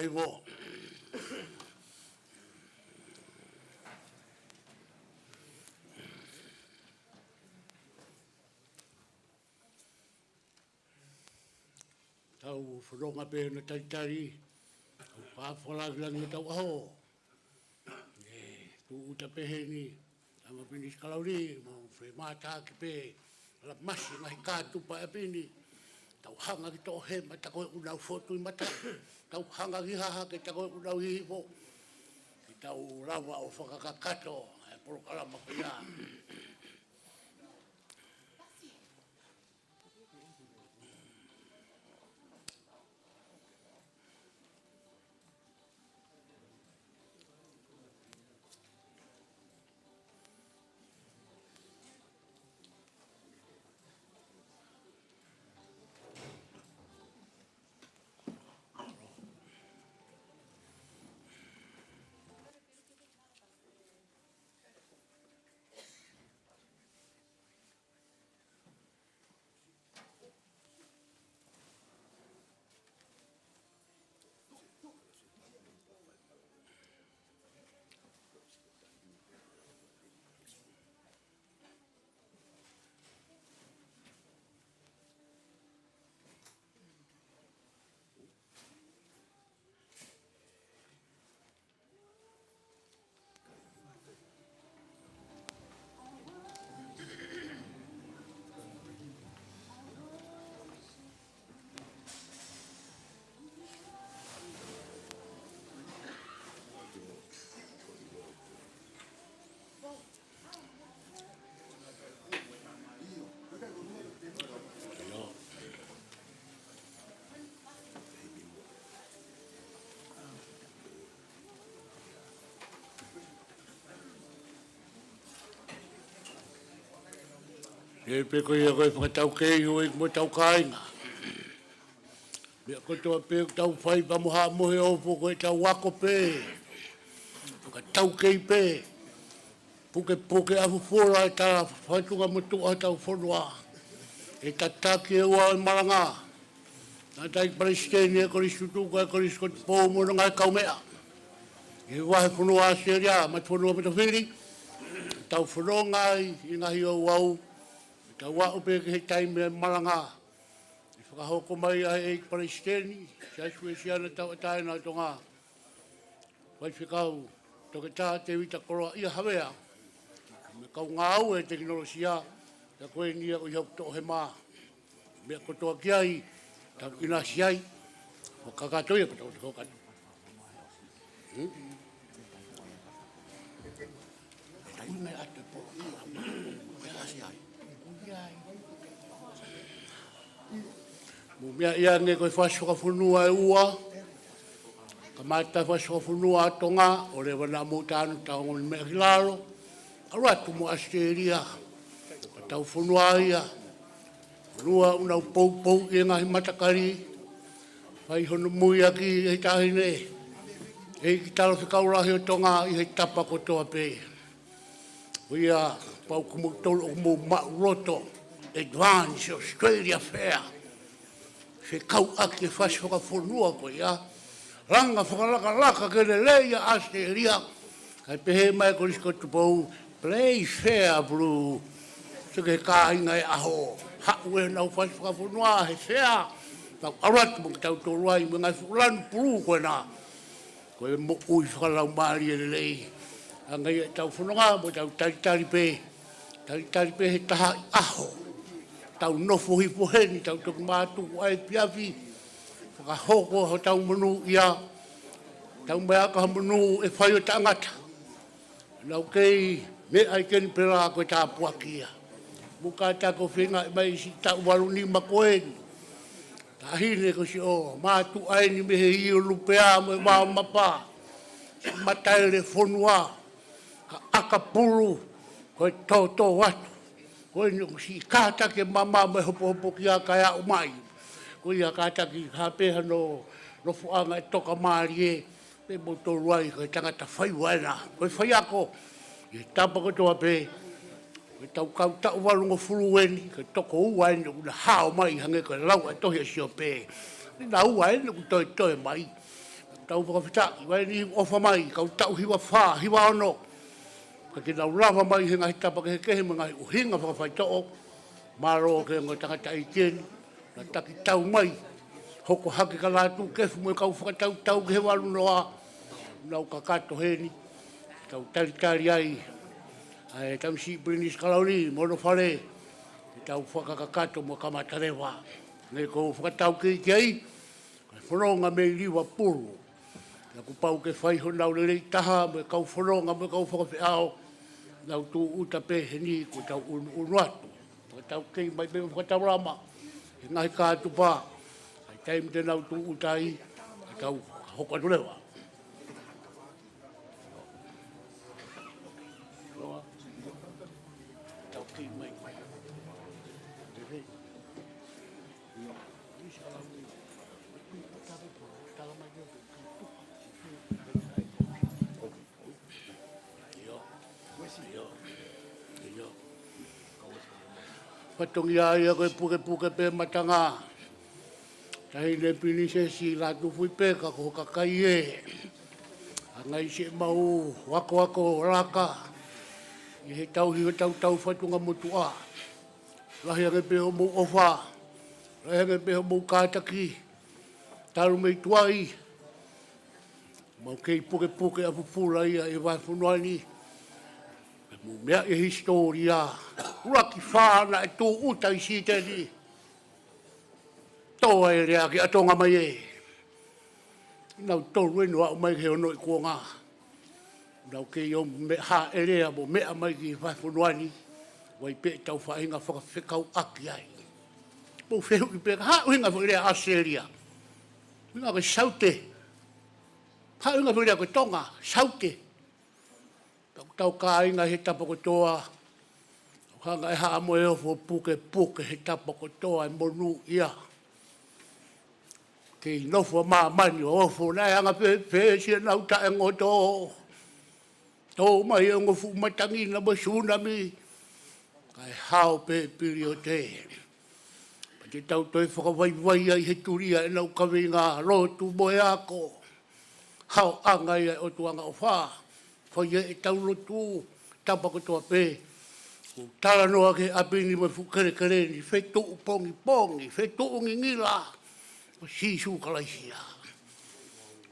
Halaevalu. Tau whanonga pe na taitari, whawhalagi langi Tuku'aho. Tu'uta peheni, ama pini skalauri, mo whi mata ki pe, ala masi ngahi kātupa e pini. Tau hanga ki tō he, ma takoe unau whotu i mata. Tau hanga ki haha ke takoe unau hihipo. Ki tau rawa o whakakakato, e porokalama kia. E peko ia koe whakatau kei hoi mo tau kāinga. Mea koe toa pēo tau whai pa moha mohe opo koe tau wako pē. Whakatau kei pē. Puke puke afu fōra e tā whaitunga motua tau whonua. E tataki e ua e maranga. Nā tai Palestine e Kolisi tutuka e Kolisi Tupou mo ngai kaumea. E wahe whonua a Seria, mat whonua matawhiri. Tau whanonga i ngahi o wau. Ka wa'u pe ke he taime e maranga. I whakahoko mai a e Palestine, sa suesiana tau atai nā Tonga. Wai whikau, toke tā te wita Koloa'ia hawea. Me kau ngā au e teknolosia, ta koe nia o iau to'o he mā. Mea kotoa ki ai, tau ina si ai, o kakatoia kotoa te kokatu. Tai me ate po, mea si ai. Mea ia nge koe whaswhakawhunua e ua, ka mata whaswhakawhunua a Tonga, o rewa nā mūtānu tau ngoni mea ki laro, aratu mo Australia, ka tau whunua ia, whunua unau pou i ngahi matakari, whai hono mui aki hei tahine, hei ki talo whikaurahi o Tonga i hei tapa kotoa pē. Ia pau kumu tolo kumu Ouau Advance Australia Fair. Se kau aki whaswhaka whonua ko ia. Ranga whakalaka ke le leia Australia. Kai pehe mai ko risko Tupou. Play fair blue. Se ke kāinga e aho. Hau e nau whaswhaka whonua he fair. Tau aratu mo ki tau tōruai. Mga whukulanu puru koe nā. Koe mo ui whakalau maari e le lei. Angai e tau whanonga mo tau taritari pē. Taritari pē he taha i aho. Tau nofo hipo heni, tau toku mātuku ai piawi. Whakahoko ho tau manu ia. Tau mea ka manu e whai o tangata. Nau kei me ai keni pera koe tā puakia. Muka tako whenga e mai si tau waru ni makoeni. Tā hine ko si o mātu ai ni mehe i o lupea mo e wā mapa. Si matai le whonua. Ka akapuru koe tō watu. Koe ni si kātake mama me hopo ki a kai au mai. Koe ia kātake hapeha no fuanga e toka maari e. Pe mo tō ruai koe tangata whai waena. Koe whai ako. I tapa ko toa pe. Koe tau kau tau walungo furuweni. Koe toko uwaeni una hao mai hange koe lau a tohi a sio pe. Nina uwaeni ku toi mai. tau Fakafeta'i, wai ni ofa mai, kau tau hiwa wha, hiwa ono. Ka ke nau lava mai he ngahi tapa ke kehe mga uhinga whakawhaito'o, maro ke ngai tangata i tieni, na taki tau mai, hoko hake ka lātū kefu mo kau whakatau tau ke he walu noa, nau ka kato heni, tau tari ai, ai tau si British Kalauni, mono whare, tau whakakato mo kamatarewa, nei ko whakatau ke i ai, whanonga me liwa puru, na ku pau ke whaiho nau le taha, me kau whanonga me kau whakawhiao, nau tū uta pe he ni ko tau unuatu, whakatau kei mai me whakatau rama, he ngahi kātu pā, ai taim te nau tū uta i, tau hokanurewa. Patongi ia koe puke pe matanga. Tahi le pinisesi Lātūfuipeka ko kakai e. Angai se mau wako raka. I he tau hiwa tau whatunga motua. Lahi ange pe homo ofa. Lahi ange pe homo kātaki. Taru mei tuai. Mau kei puke apupula ia e vai whunuani. Mo mea e historia. Uraki whāna e tō uta i si tēni. Tōa e rea ki atonga mai e. Nau tōru enu au mai ke ono i kua ngā. Nau ke i o me ha e rea mo mea mai ki whaifunuani. Wai pe tau whainga whakawhekau aki ai. Mo whehu i peka ha uhinga whakirea Australia. Uhinga ke Salote. Ha uhinga whakirea ke Tonga. Salote. Tau ka inga he Tupo'to'a. Hanga e haa mo e ofo puke he Tupo'to'a e monu ia. Kei nofo maa mani o ofo nai hanga pe sia nau ta e ngoto. Tō mai e ngofu matangi na mo tsunami. Kai hao pe Pilolevu. Pati tau toi whakawaiwai ai he turia e nau kawinga lotu moe ako. Hao anga ia o tuanga o whaa. Whai e tau lotu, Tupo'to'a pe. Ko tala noa ke apini mai whukere ni, whetu pongi, whetu ngingila. O sisu kalaisia.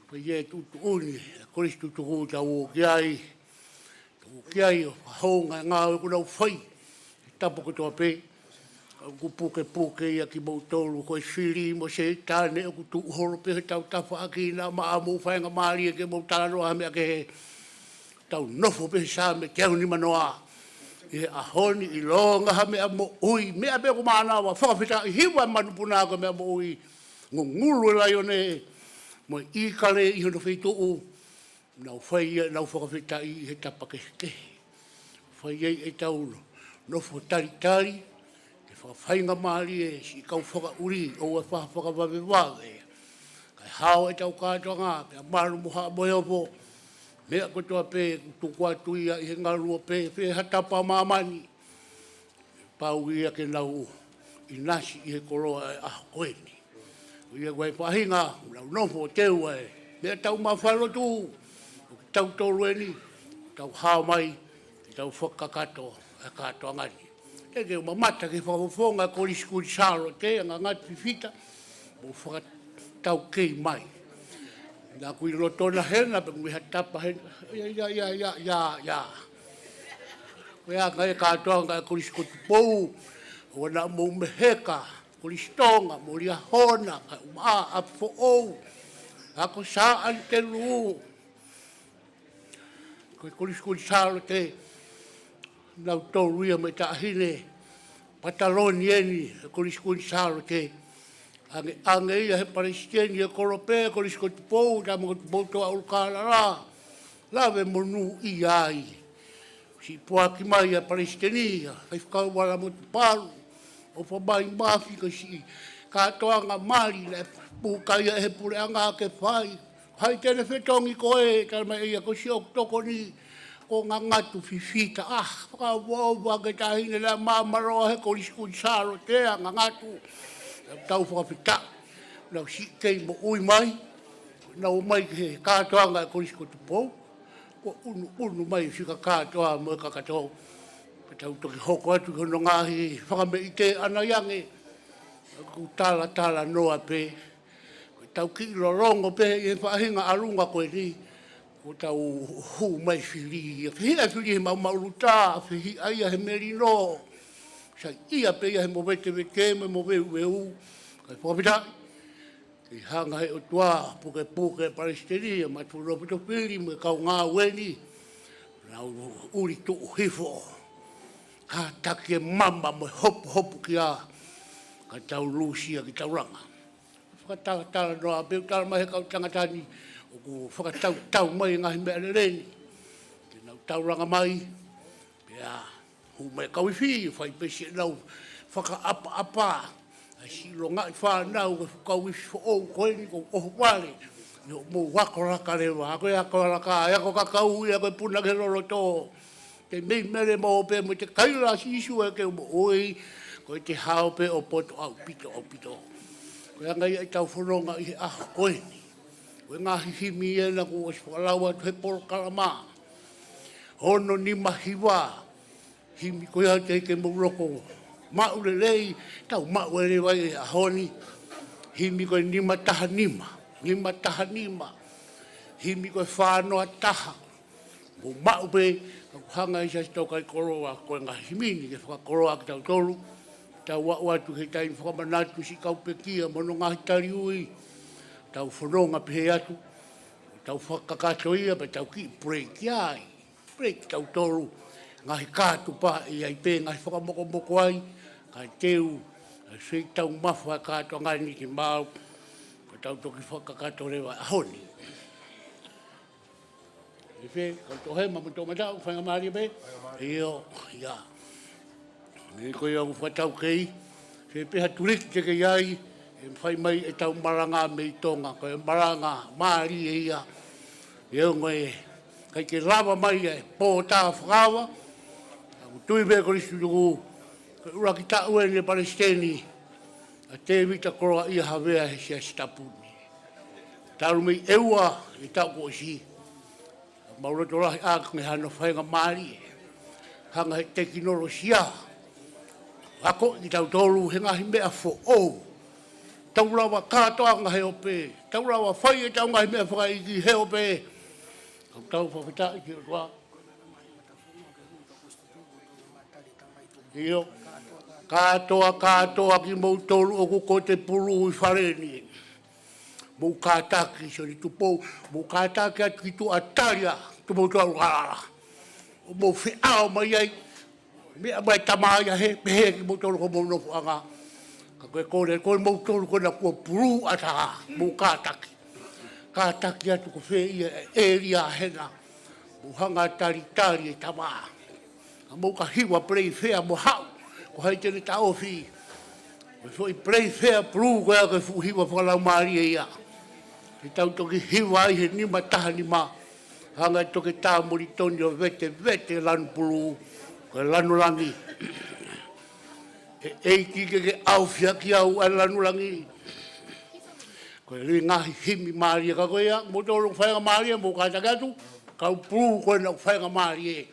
Whai e tutu'uni, Kolisi Tutoatasi ki ai. Ki ai o whahonga ngā o kunau whai. Tupo'to'a pe. Ku puke ia ki mautolu, koe whiri mo se tāne o ku Tuku'aho pe he tau tawhaaki nā maa mō whainga maari e ke mautala noa mea ke he. Tau nofo pe sa me keu ni manoa. I ahoni i longa ha mea mo ui. Mea mea ko maana wa Fakafeta'i hiwa manupuna ko mea mo ui. Ngulu e lai one. Mo i kale i hono wheitu'u. Nau whai nau Fakafeta'i i he tapake. Whai e tau nofo tari. Ke whakawhainga maari e si kau whakauri. O e whakawawewave. Kai hao e tau Katoanga. Pea maru moha mo eopo. Mea kotoa pe Tuku'aho ia i he ngarua pe hatapa mamani. Pau ia ke nau i nasi i he koroa e aho koeni. Ia guai whahinga, nau nofo teu e. Mea tau Mafile'o tu, tau tōrueni, tau hao mai, tau whakakato e Katoangani. Eke o mamata ke whakafonga Kolisi Salote, anga ngati whiwhita, mo whakatau kei mai. Nā kui rotona hena, pe ngui hatapa hena. Ya. Koe anga e Katoanga e Kolisi Tupou, o na mou meheka, Kolisi Tonga, mo ria hona, ka umaa a fo'ou, ako sa antelu. Koe Kolisi Salote, nau tōruia me tāhine, pataloni eni, Kolisi Salote, ange ia he Palestini e korope, Kolisi Tupou, tamo Tupouto'a Ulukalala, lawe monu i ai. Si puaki mai a Palestini, hei whakauwala mo Tuparu, o whamai mafi ka si Katoanga mali, le pukai e he pureanga ke whai. Hai tene whetongi koe, kalma ia ko si oktoko ni, ko ngā ngatu whiwhita. Whakauwa ke tahine la māmaroa he Kolisi Salote, ngā ngatu. Tau Fakafeta'i, nau si kei mo ui mai, na o mai ke Katoanga e Kolisi ko Tupou, ko unu mai whika katoa mo kakatou. Tau toki hoko atu kono ngahi whakameite ana yange, ku tala noa pe, tau ki rorongo pe e whahinga arunga koe ni, ko tau hu mai whiri, whihia whiri he mauruta, whihia ia he merino, sa ia pe ia he mowete weke, me moweu, kai whakapeta'i. I hanga he o tua, puke Palestinia, maturo pito piri, me kau ngā weni, nau uri tu'u hifo, ka take mamba mo hopu ki a, ka tau lusia ki tau ranga. Whakatala noa, peu tala mai he kau tangatani, o ku whakatau mai ngahi mea lereni, ke nau tau ranga mai, pia hu mai kau i whi, whai pesi nau whakaapa, a silo ngai whanau ke kau i who koe ni ko oho wale, no mo wako raka rewa, a koe ako raka, a ko kakau i a koe puna ke roro tō, te mei mere mo pe mo te kaira si isu e ke mo oi, koe te hao pe o poto au pito. Koe anga i tau whanonga i he aho koe ni, koe ngahi himi e na ko os whalaua tu he poro kalama, hono ni mahiwa, himi koe hau te ke mo roko, maure lei, tau maure wai a honi, himi koe nima taha nima, himi koe whanoa taha, mo maube, hanga isa tau kai koroa koe ngā himini, ke whakakoroa ki tau tolu, tau watu he taimi Fakamanatu si kaupekia, mono ngahi tari ui, tau whanonga pehe atu, tau whakakatoia, pa tau ki break tau tolu, ngahi kātu pa i ai pē, ngahi whakamoko ai, kai teu, sei tau mawha kātua ngani ki mau, ka tau toki whakakatorewa a honi. I whē, kau tohe, mamuto matau, whainga maari pe, io, ia. Ni koe au whatau kei, se peha turiki te kei ai, e whai mai e tau maranga me i Tonga, koe maranga maari e ia, eo ngoe, kai ke rawa mai e pō tā whakawa, tui me Kolisi tuku, koe ura ki tāu e ne Palestini, a te vita Koloa'ia hawea he sia stapuni. Tāru mei eua i tau ko si, mauroto rahi āka me hana whainga maari e, hanga he teknolosia, ako i tau tolu he ngahi mea fo'ou, tau rawa Katoanga he ope, tau rawa whai e tau ngahi mea whakaiki he ope, tau Fakafeta'i ki o toa. Io, katoa ki mou tolu o kuko te puru i whareni. Mou kātaki so ni Tupou, mou kātaki atu ki Tuato'atia, Tupouto'a Ulukalala. O mou whiao mai ai, mea mai tamāia he, pehe ki mou tolu ko mou nofu anga. Ka koe mou tolu ko na kua puru ata, mou kātaki. Kātaki atu ko whea e ria hena, mou hanga tari e tamaa. Mou ka hiwa prei whea mo hau, ko hai tene ta ofi. Ko fwoi prei whea pru ko ea koe fu hiwa whakalau maari e ia. Ke tau toki hiwa ai he nima taha nima. Hanga toki tā mori toni o vete lanu puru, koe lanu langi. E eiki ke au whia ki au a lanu langi. Koe rui ngahi himi maari e ka koe ea, mo tōru whainga maari e mo kātaki atu, kau pru koe na whainga maari e.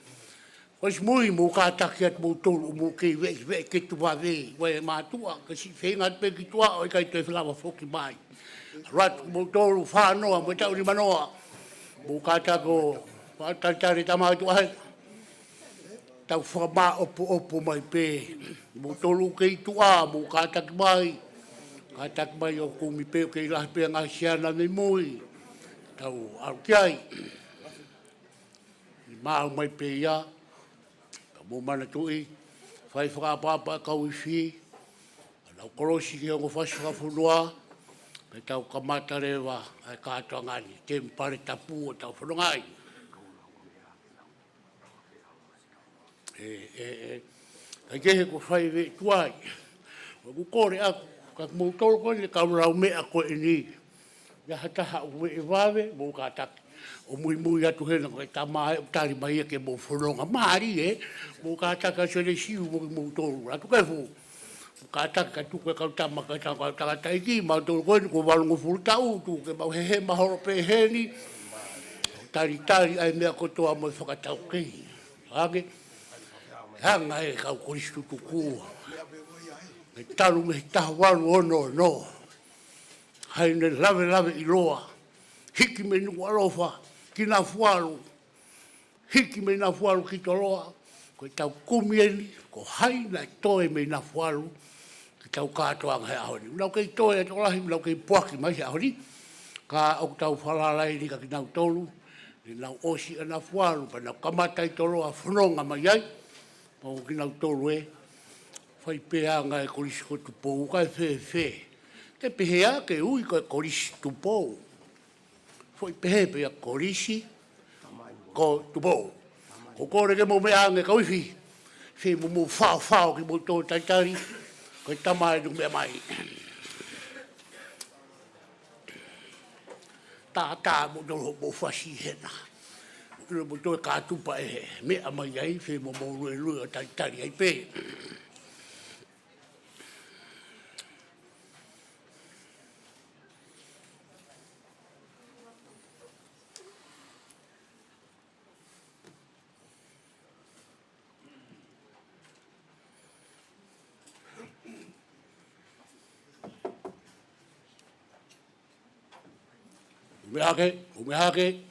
Ois mui mo kātaki atu mo tolu mo kei wei ke tuwa wei, wei mātua, ka si whenga pe ki tua o i kai toi whilawa whoki mai. Ratu mo tolu whanoa, mo tau ni manoa, mo kātako, whātari tamai tua hei, tau whama opo mai pe, mo tolu kei tua, mo kātaki mai o kumi pe o kei lahi pe ngā siana nei mui, tau arukiai, ni māu mai pe ia, mo mana tui, whai whakapapa kau i whi, anau Kolisi ki ongo whasi whakafunua, pe tau kamata rewa ai Katoanga ni, te mpare tapu o tau whanongai. Kai kehe ko whai we tuai, wa ku kore aku, ka mou tolo koe ni kau rau mea koe ni, ia hataha ue e wawe, mou kātaki. O mui atu hena koe tamae o tari mai ke mou whanonga maari e, mou kātaka se le siu mou tolu, atu kai fu, Kātaka ka tuku e kautama ka tātaiki, ma tōru koe ni ko walungu furutau, tu ke mau hehe mahoro peheni, tari ai mea kotoa mo whakatau kei. Ake, hanga e kau Kolisi tutukua. Me taru me taha walu ono. Hai ne lave iloa. Hiki me nuku alofa, ki nā fuaru. Hiki me nā fuaru ki toloa. Ko tau kumieni, ko hai na toe me nā fuaru. Ki tau Katoanga he ahoni. Nau kei toe e tolahi, nau kei puaki mai he ahoni. Ka au tau whalalai ni ka ki nau tolu. Ni nau osi a nā fuaru, pa nau kamatai toloa whanonga mai ai. Pau ki nau tolu e. Whai pēa ngai Kolisi ko Tupou, kai whē. Te pehea ke ui ko Kolisi Tupou. Whai pehea Kolisi ko Tupou. Ko kore ke mo mea ngai kauiwhi. Whē mo whao ki mo tō taitari. Koe tamai nung mea mai. Tā mo nolo mo whasi hena. Mo tō e kātupa e mea mai ai. Whē mo rue o taitari ai pē. Umehake.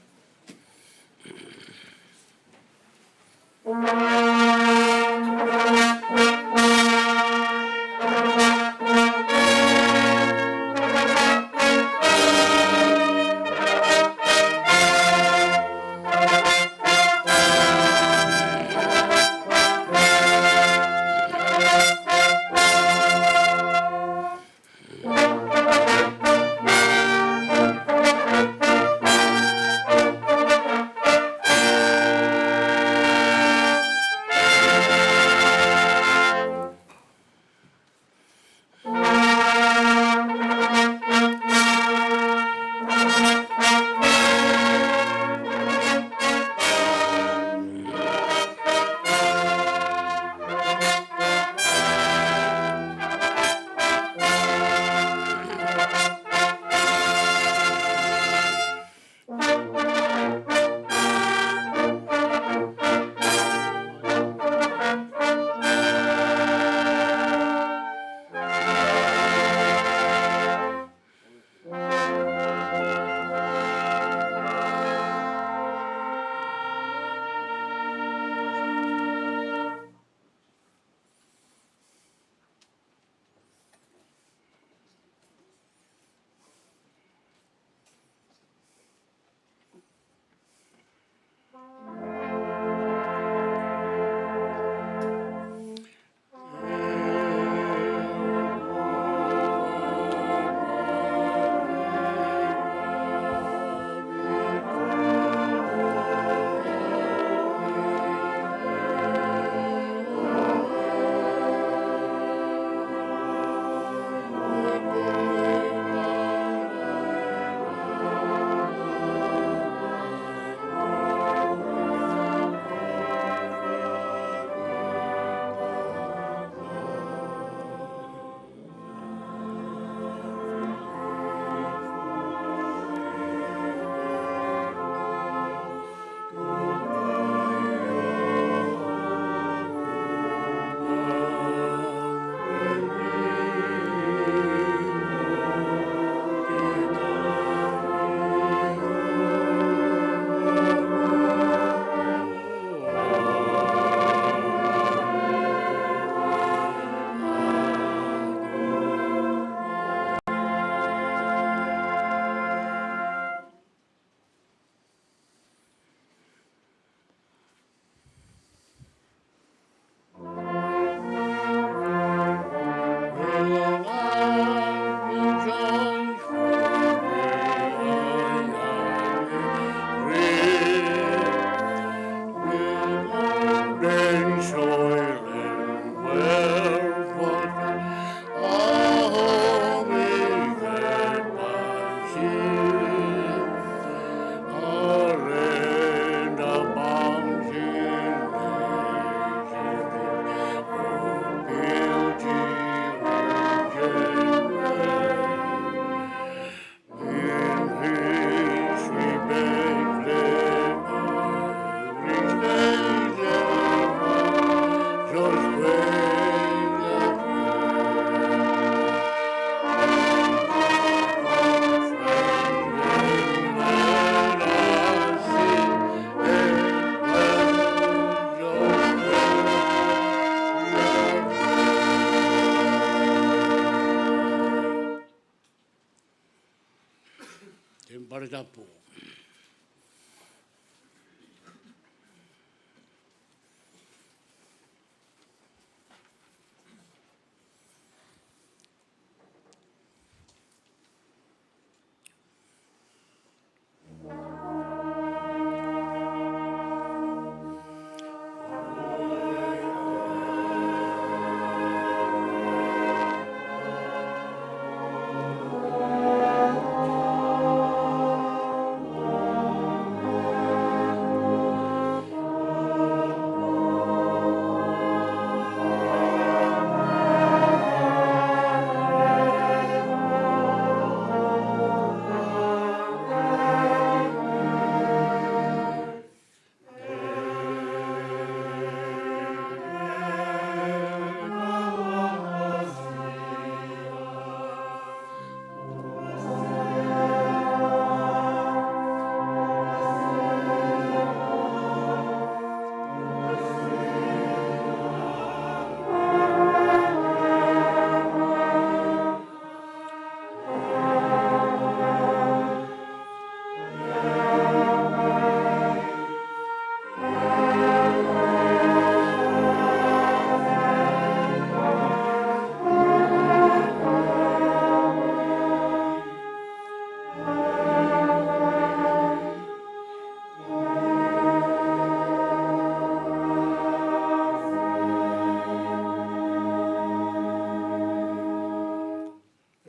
tapu.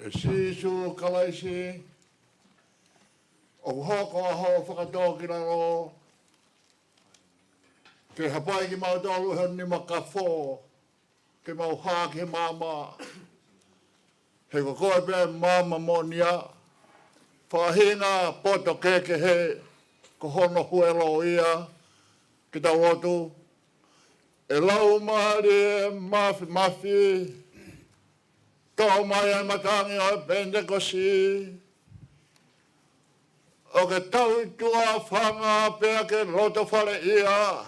Sisu Kolisi, o hoko aho whakatoa ki raro, ke hapai ki mau tolu he ni makafo, ke mau hā ke mama, he ko koe pe mama monia, whahinga poto keke he, ko hono huelo ia, ki tau otu, e lau mahari e mafi, tō mai ai matangi o e Pentecosti. O ke tau tua whanga pēr ke roto whare ia.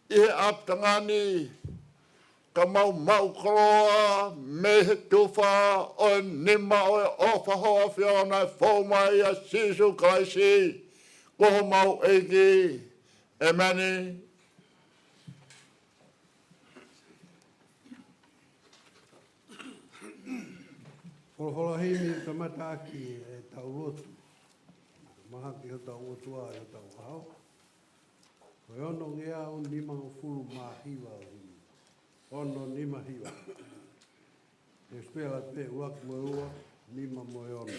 I he aptangani. Ka mau koroa me he tuwha o e nima o e ofa hoa whiona e whaumai a Sisu Kolisi. Koho mau eiki e mani. Holohimi ka mataki e Ouau Lotu. Mahaki o Tuto'a e Taua'ahau. Koe ono ngea o nima o fulu mahiwa o himi. Ono nima hiwa. E spela pe uak moeua, nima moe ono.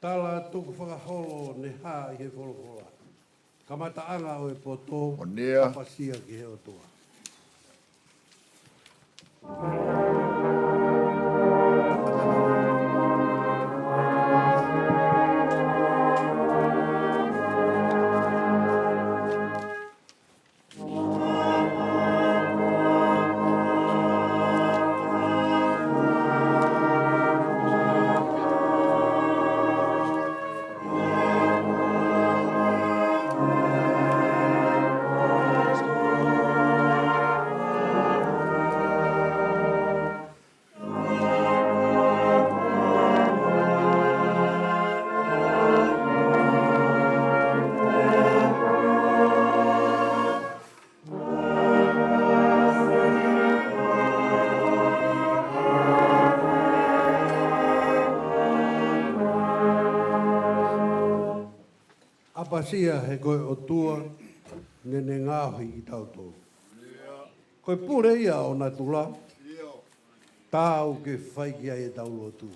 Tala tuku whakaholo ne hā i he wholohola. Ka mataanga o e poto, kapasia ki he o toa. Apasia he koe o tua, nene ngāhui i tautou. Koe pure ia o nā tula, tāu ke whaikia e Ouau Lotu.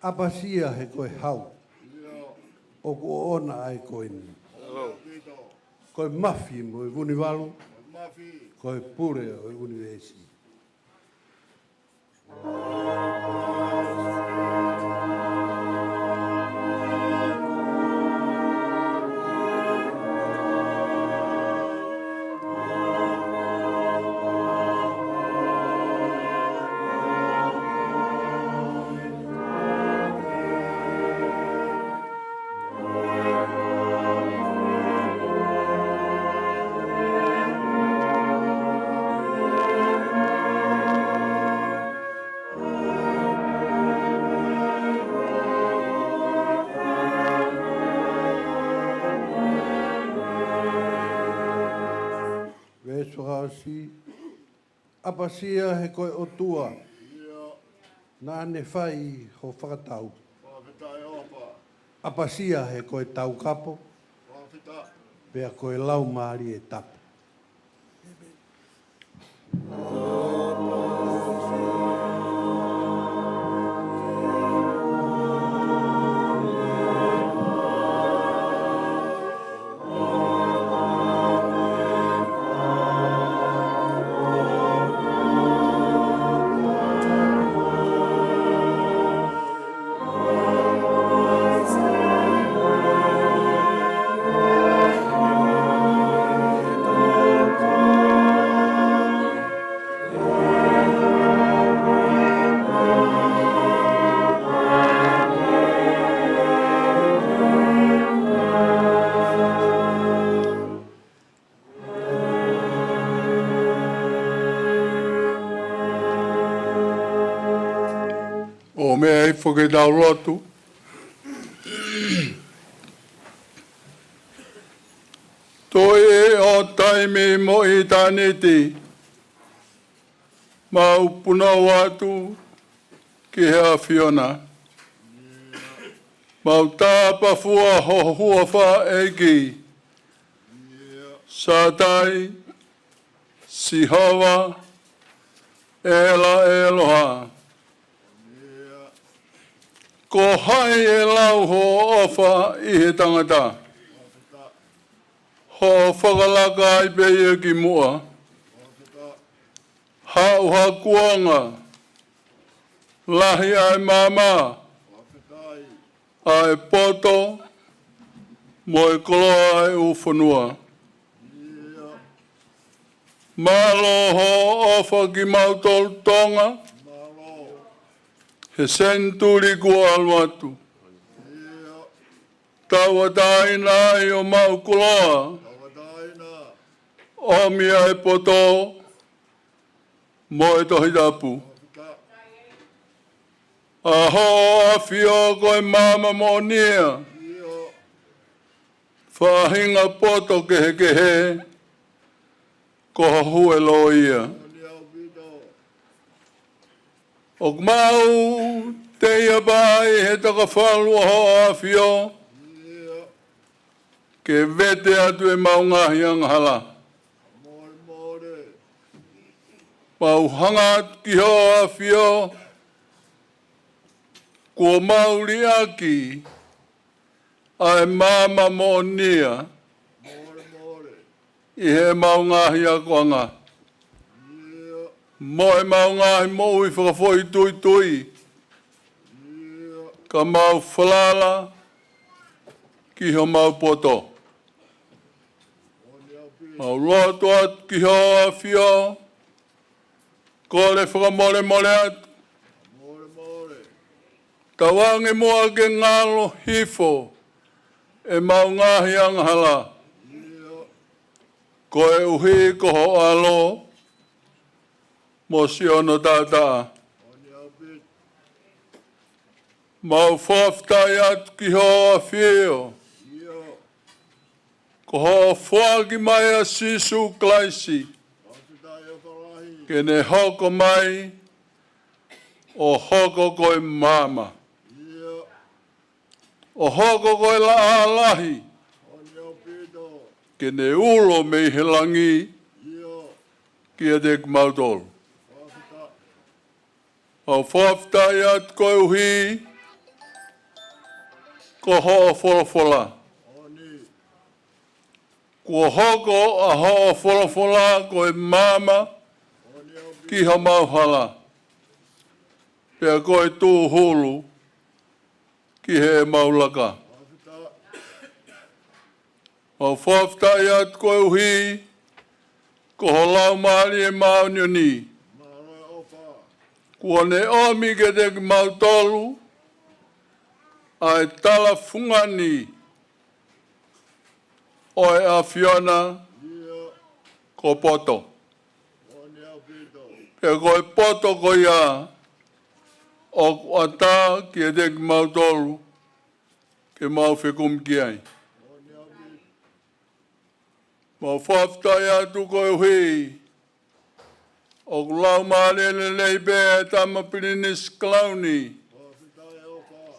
Apasia he koe hau, o ko ona ai koe ni. koe mafi mo e Univalu, Mafi. koe pure o e Universi. Apasia he koe o tua, nā ne whai ho whakatau. Apasia he koe tau kapo, pea koe lau maari e tapu. O mea Ouau Lotu. Toi o taimi mo I taniti. Mau puna watu ki hea Fiona. Mau tāpa fua ho huafa eki. Sātai, Sihova, Ela Eloha. Ko hai e lau ho ofa I he tangata. Ho whakalaka I peia ki mua. Hau hakuanga. Lahi ai mama. Ai poto. Mo e koloa e uwhanua. Malo ho ofa ki mautol Tonga. He senturi kua aluatu. Tauataina I o mau kuloa. O mia e poto. Mo e tohi tapu. Aho a fio koe mama mo nia. Whahinga poto kehe. Ko hue loia. O mau te ia bai he taka whalua ho a fio. Ke vete atu e maungahi anghala. Mau hanga ki ho a fio. Kua mauri aki. Ai mama mo nia. I he maungahi a koanga. Mo e maungahi mo I whakafoi tui. Ka mau whalala ki ho mau poto. Mau loto at ki ho a fio. Ko le whakamole atu. Tawange mua ke ngalo hifo. E maungahi anghala. Ko e uhi ko ho alo. Mo si ono tata. Mau whaftai atu ki ho a fio. Ko ho whaki mai a sisu klaisi. Ke ne hoko mai. O hoko koe mama. O hoko koe la alahi. Ke ne ulo me he langi. Kia te kumautolu. O whaftai at koe uhi. Ko ho o wholafola. Kua hoko a hoa wholafola koe mama ki ha mauhala. Pea koe tū hulu ki he maulaka. O whaftai atu koe uhi, ko ho lau maari e maunioni. Kua ne omi ke te ki mautolu, ai tala fungani, oi a Fiona, ko poto. Pea koe poto ko ia, o ata ki e te ki mautolu, ke mau whikum ki ai. Mau whaftai atu koe hui, o lau maalele leibe e tamapirinis klauni,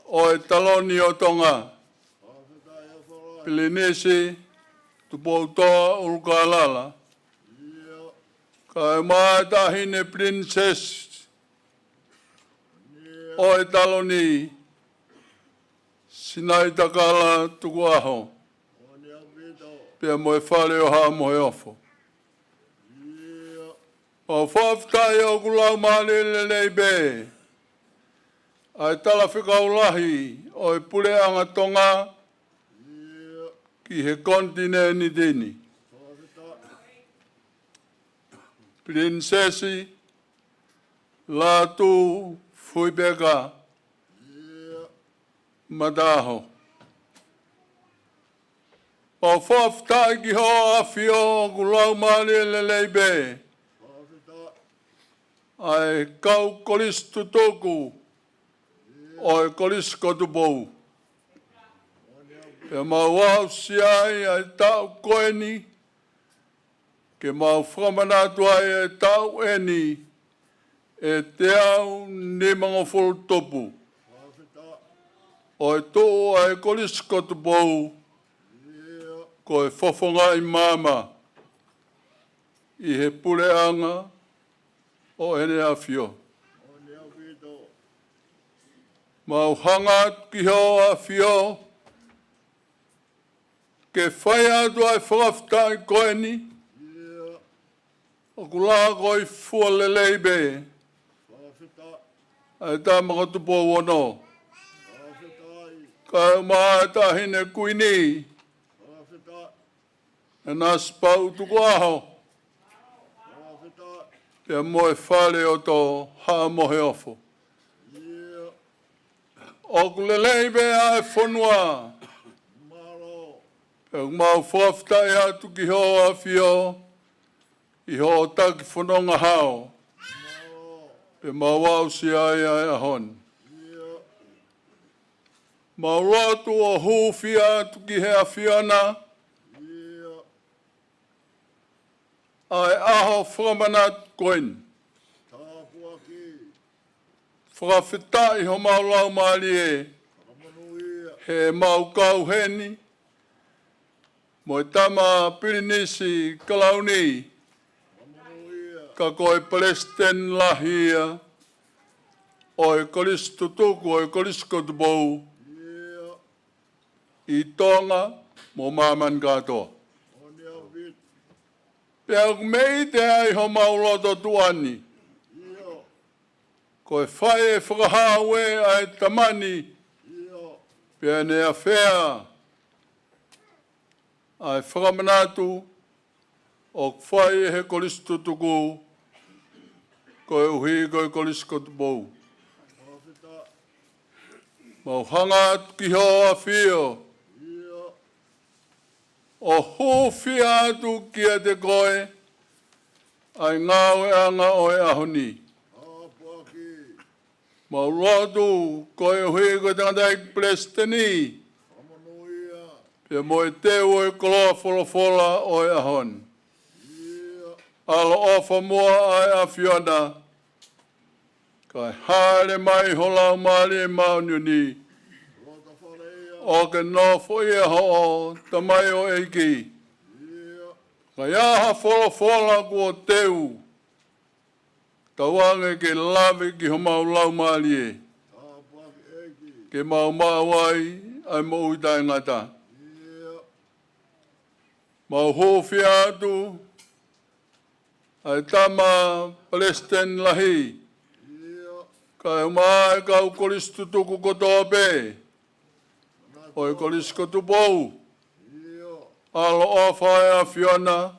o e taloni o Tonga. Pilinisi, Tupouto'a, Ulukalala. Ka e maatahine princess, o e taloni, Sinaitakala, Tuku'aho. Pea moe whare o haa moe ofo. O whaftai o kulau maalele leibe. Ai tala whikaulahi o e pureanga Tonga ki he kontine ni dini. Princesi Lātūfuipeka Mataho. O whaftai ki hoa awhio o kulau maalele leibe. Ai kau Kolisi tutoku o e Kolisi ko Tupou. Pe mau au siai ai tau koeni, ke mau Fakamanatu ai e tau eni, e te au ni mga topu. O e tō ai Kolisi ko Tupou, ko e whafonga i mama, i he pureanga o ene a whio. Mau hanga ki ho a whio, ke whai atu ai whakaftai koeni, o kula koi fua leleibe, ai tā maka Tupou ono. Ka maa tahine kuini, Nanasipau'u Tuku'aho. Pea moe whare o tō haa mohe ofo. O kuleleibe ai whanua. Pea mau whaftai atu ki hoa whio, i hoa taki whanonga hao. Pea mau au si ai ahon. Mau rotu o huwhi atu ki hea Fiona, ai aho Fakamanatu koen. Fakafeta'i ho mau lau maali e. He mau kau heni. Mo e tama pirinisi kalauni. Ka koe Palestine lahia. O e Kolisi tutuku o e Kolisi ko Tupou. I Tonga mo maman katoa. Pea mei te ai ho mauloto tuani. Ko e whai e whakahau e ai tamani. Pea ne a whea. Ai Fakamanatu. O whai e he Kolisi tutuku. Ko e uhi ko e Kolisi ko Tupou. Mau hanga atu ki hoa whio. O huwhi atu kia te koe, ai ngāwe anga o e ahoni. Mau rotu koe hui koe tangata i Palestini. Pea mo e teo e koloa wholafola o e ahon. Alo ofa mua ai a Fiona. Kai haere mai holau maari e maunioni. O ke nofo ia ho tamai o eiki. Ka iaha wholafola kua teu. Tauange ke lawe ki ho mau lau maali e. Ke mau mawai ai mo uitai ngata. Mau hofia atu. Ai tama Palestine lahi. Kai umai kau Kolisi tutuku kotoa pe. Oi Kolisi ko Tupou. Alo ofai a Fiona.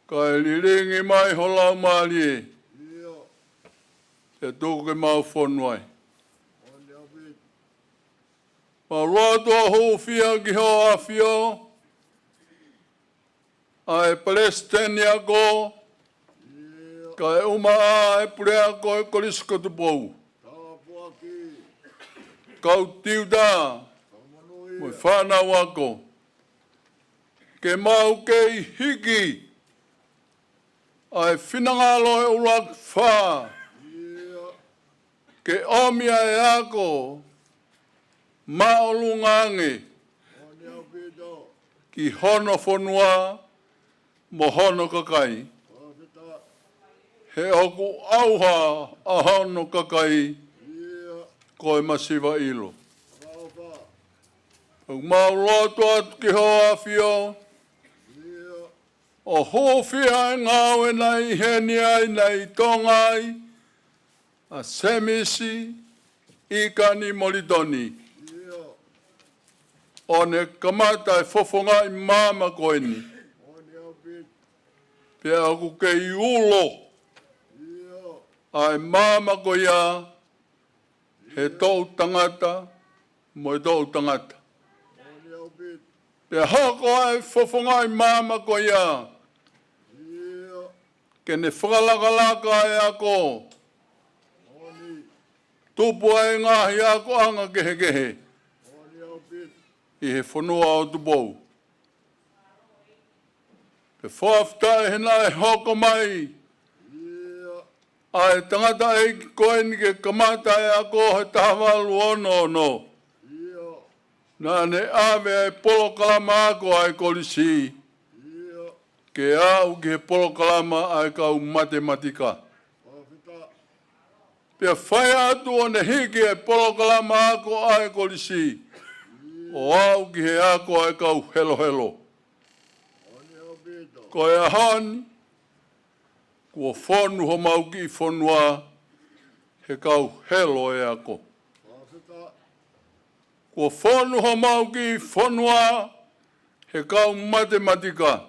Kai liringi mai holau malie. Te tuku ke mau whonuai. Ma roto hofia ki ho a fio. Ai Palestine ko. Kai uma e purea ko e Kolisi ko Tupou. Kau tiuda. Moi whana wako. Ke mau ke i hiki. Ai whinangalo e urak wha. Ke omia e ako. Maolungange. Ki hono whonua. Mo hono kakai. He oku auha a hono kakai. Koe masiva ilo. Mau loto atu ki hoa fio. O hofia e ngau e nei heni ai nei Tonga ai. A semisi ika ni molitoni. O ne kamata e fofonga i mama koeni. Pea aku ke i ulo. Ai mama koia. He tau tangata. Mo tau tangata. Pea hako ai fofonga i mama koia. Ke ne whakalakalaka e ako. Tupu ai ngahi ako anga kehe kehe. I he whanua o Tupou. Pe whaftai hena e hoko mai. Ai tangata e ki koeni ke kamata e ako he tahawalu ono no. Nā ne ave e polo kalama ako ai Kolisi. Ke au ki he polo kalama ai kau matematika. Pea whai atu o ne hiki e polo kalama ako ai Kolisi. O au ki he ako ai kau helo helo. Ko e ahani. Kua whonu ho mau ki i whonua. He kau helo e ako. Kua whonu ho mau ki i whonua. He kau matematika.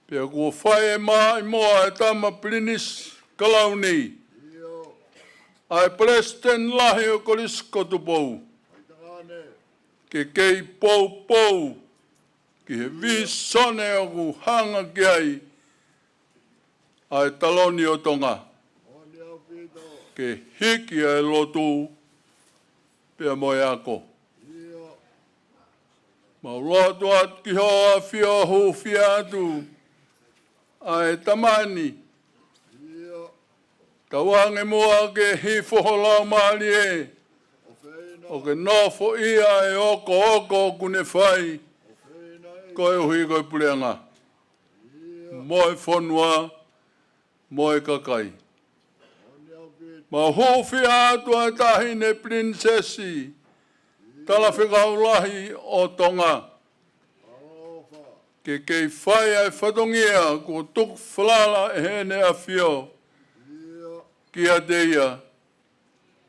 Pea kua whai e mai moa e tama plinis kalauni. Ai Palestine lahi o Kolisi ko Tupou. Ke kei pou pou. Ki he visone o ku hanga ki ai. Ai taloni o Tonga. Ke hiki ai lotu. Pea moe ako. Mau lotu at ki hoa fio hu fia atu. Ai tamani. Tawange mua ke hifo lau maali e. O ke nofo ia e oko oko kune whai. Koe hui koe puleanga. Moe whonua. Moe kakai. Ma hofi atu a tahine prinsesi. Tala Fakaolahi o Tonga. Ke kei whai ai whatongia ko tuk whalala e hene a fio. Ki a deia.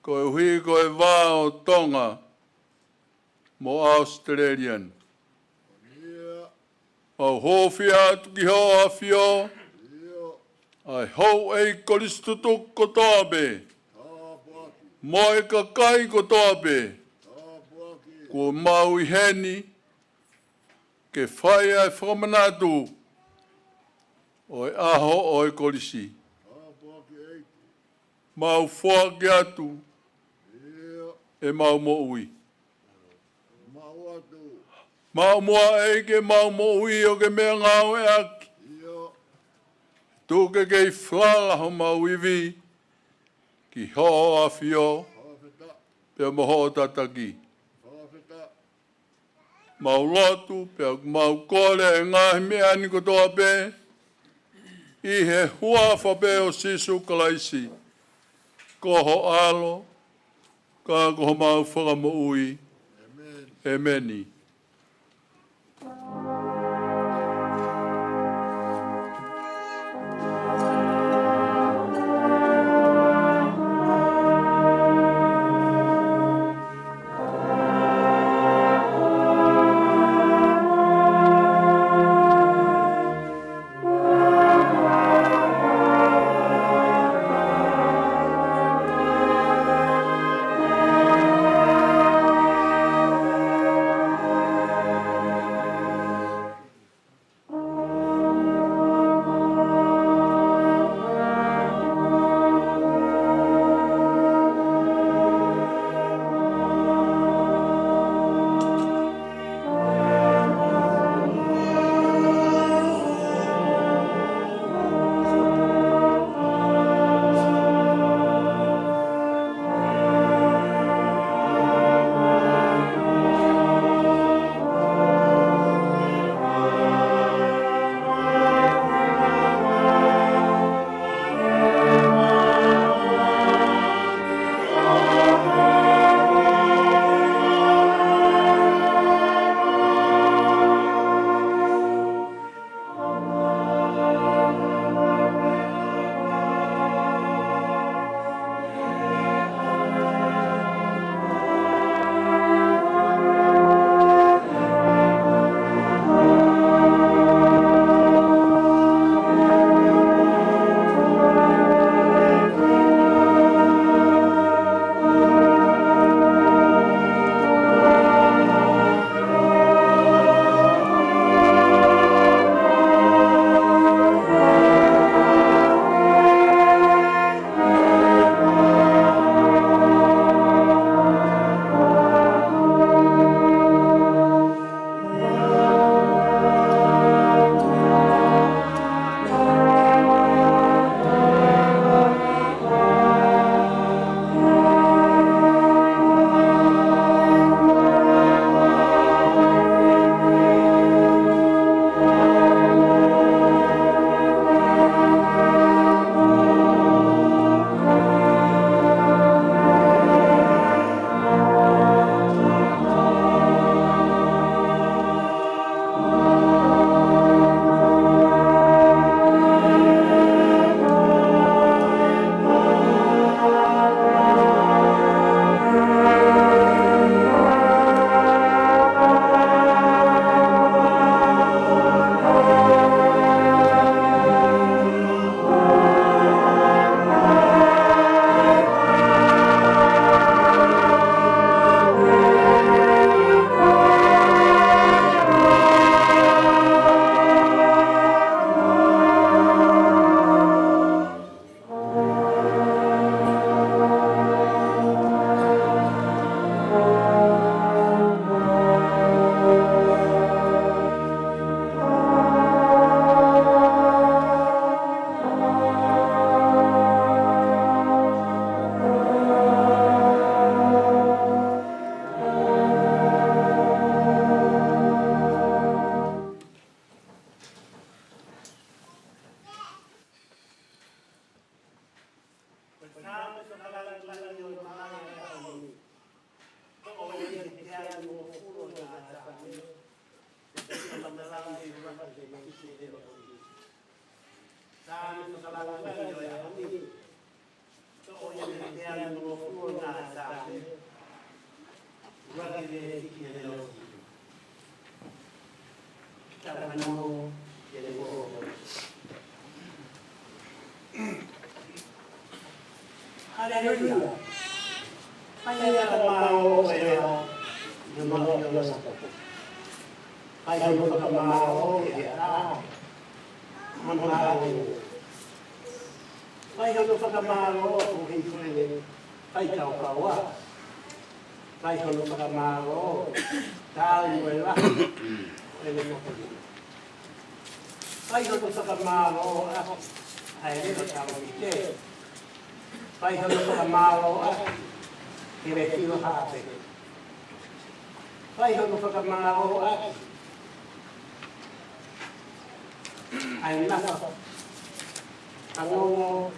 Koe hui koe wā o Tonga. Mo Australian. Ma hofi atu ki hoa fio. Ai hou ei Kolisi tutuku kotoa be. Moe kakai kotoa be. Kua mau i heni. Ke whai ai Fakamanatu. Oi aho oi Kolisi. Mau whoa ki atu. E mau mo ui. Mau moa eike mau mo ui o ke mea ngau e aki. Tuke kei whlala ho mau iwi. Ki hoa a fio. Pea moho o tataki. Mau lotu, pea mau kore e ngahi mea ni kotoa pe. I he hua whape o sisu kalaisi. Koho alo. Ka koho mau whakamo ui. Ameni. Hallelujah. Faka'ali'ali Faka'ali'ali ai nasa tangongo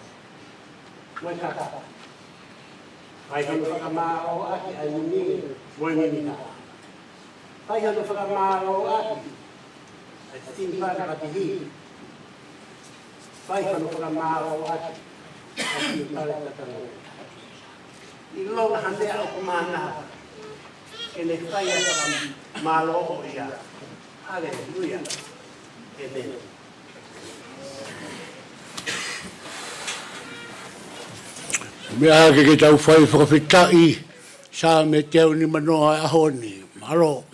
wekaka ai hono whakamaro aki ai nini moenimina ai hono whakamaro aki ai timpara katihi ai hono whakamaro aki ai timpara katihi ilong hande au kumana kene whaia whakamaro o ia Hallelujah. Amen. Mea ke tau whai Fakafeta'i sa me teo ni manoa ahoni. Maro.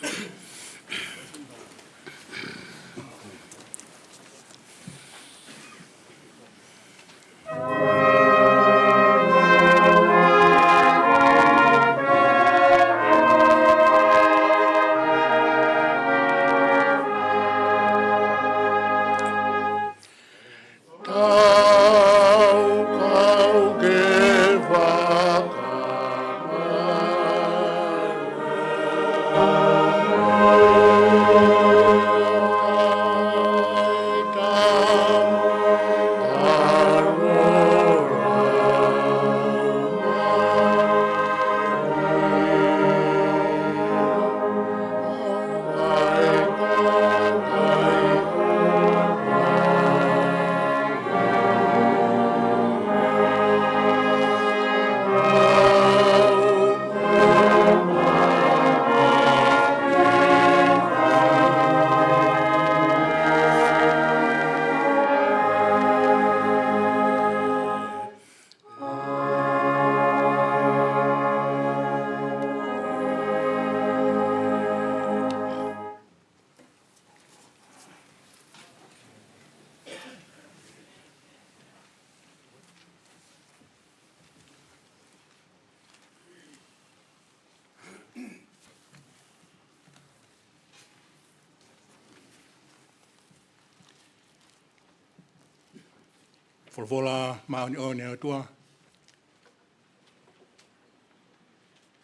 Folvola mauni o ne atua.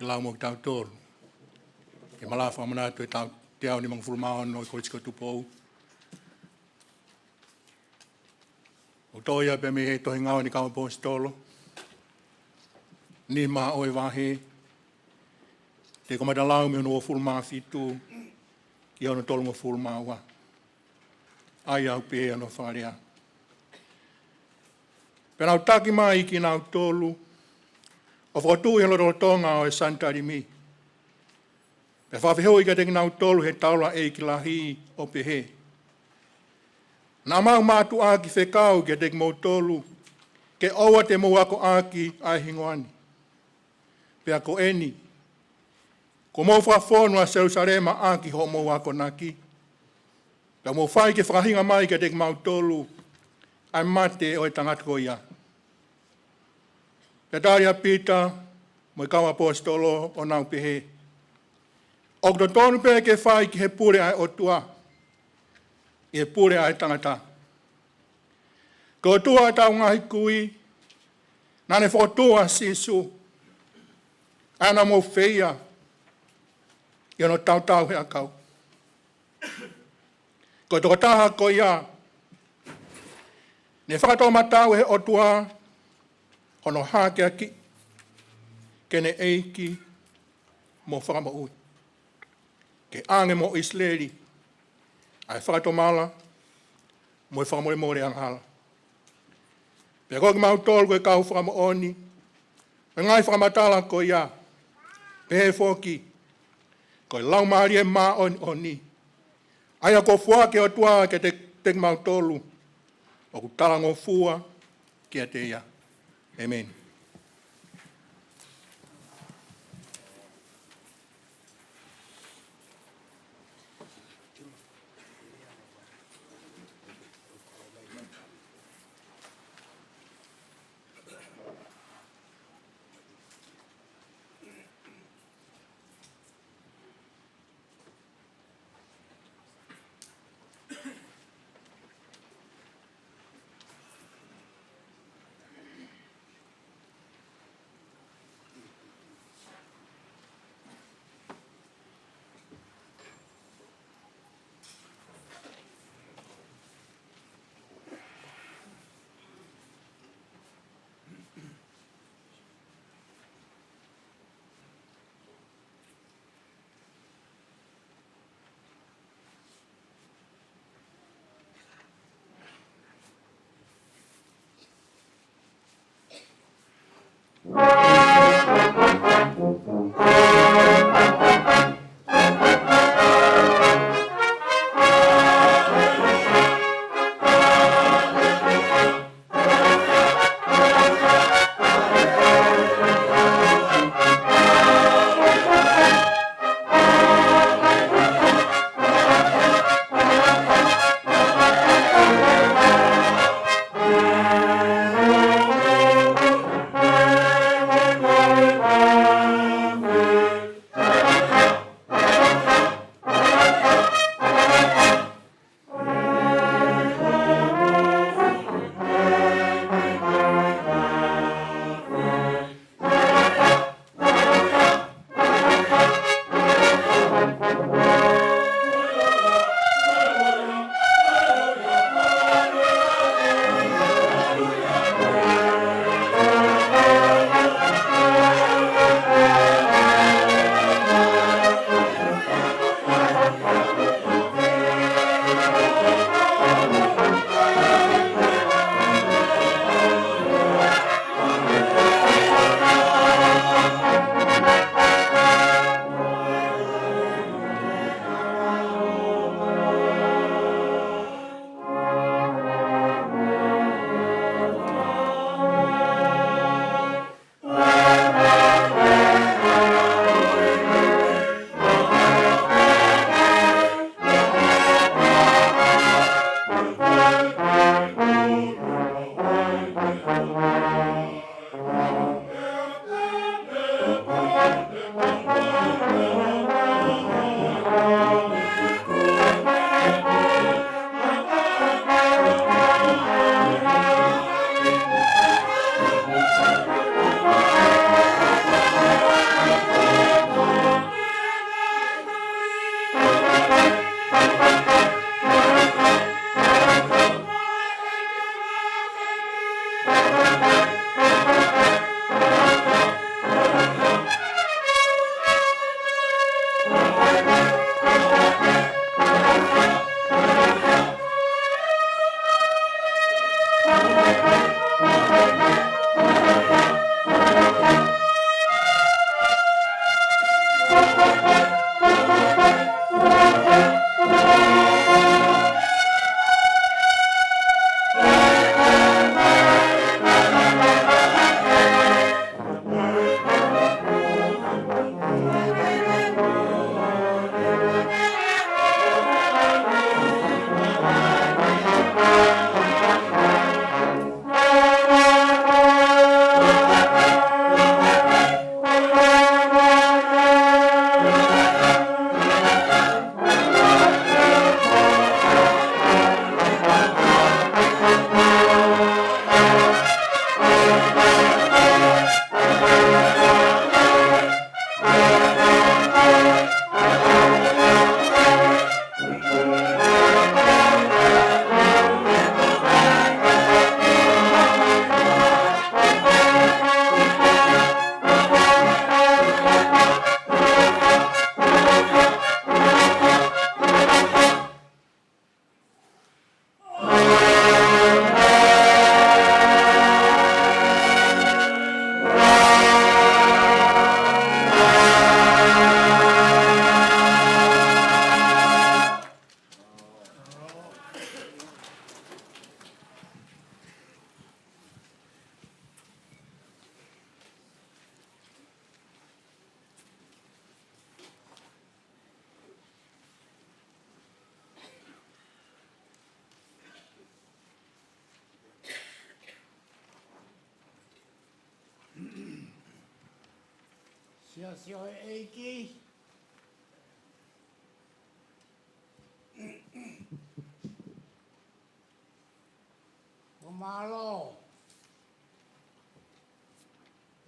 I lau mo ki tau tōru. E mala Fakamanatu e tau te au ni mang fulmao no i Kolisi Tupou. O toia pe me he tohi ngau ni kama pōsi tōlo. Ni ma oe wahe. Te komata lau me ono o fulmao fitu. I ono tolu mo fulmao wa. Ai au pe ano wharea. Pena au taki mai ki nau tolu, o whakatū i halo Tonga o e santari mi. Pe whawhihau i ka teki nau tolu he taula e ki lahi o pehe. Nā mau mātu āki whekau ki teki mau tolu, ke oua te mau ako āki ai hingoani. Pea ko eni, ko mau whawhonua Jerusalema āki ho mau ako naki. Pea mau whai ke whakahinga mai ki teki mau tolu, ai mate o e tangata ko ia. Pea tāria pita, mo i kawa apostolo o nau pehe. O kuto tonu pehe ke whai ki he pure ai o tua, i he pure ai tangata. Ko tua tau ngahi kui, nane whakotua sisu, ana mo whia, i ono tau hea kau. Ko toko taha ko ia, ne whakatoa matau he otua, hono hākea ki, kene eiki, mo whakamaui. Ke ange mo Isleri, ai whakatoa mala, mo e whamore more ang hala. Pea koe ki mautolu koe kau whamo oni, me ngai whamatala ko ia, pehe whoki, koe lau maari e maa oni. Aia ko fuake o tua ke te mautolu, o ku talango fua kia te ia. Amen. si o eiki. O malo.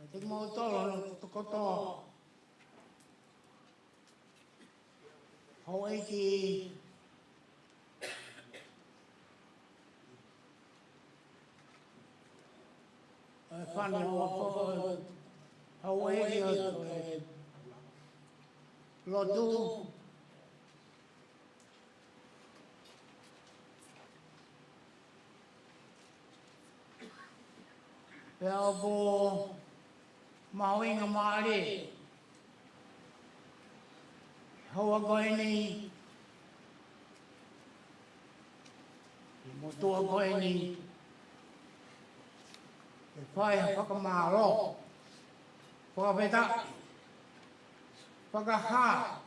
E te mo tolo no tuku'aho. Ho eiki. Whani o hau eiki o Lotu. Pea o po mahuinga maare. Hau a koe ni. Motu a koe ni. E whai a whakamaro. Fakafeta'i. Faka'ahau.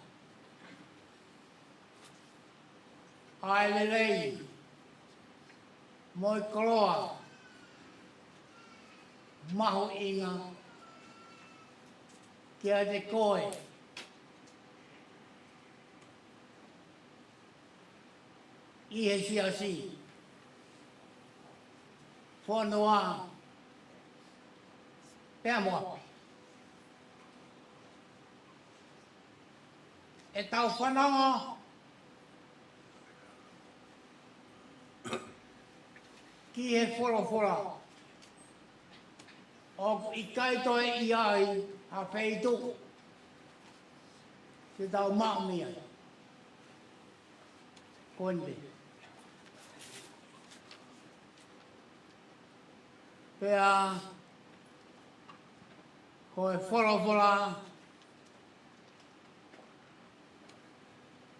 Aelelei. Moi koloa. Mahu inga. Kia te koe. Ihe siasi. Whanua. Pea moapi. E tau whananga. Ki he whora. O i kaitoe i ai a peitu. Te tau maumia. Konde. Pea ko e whora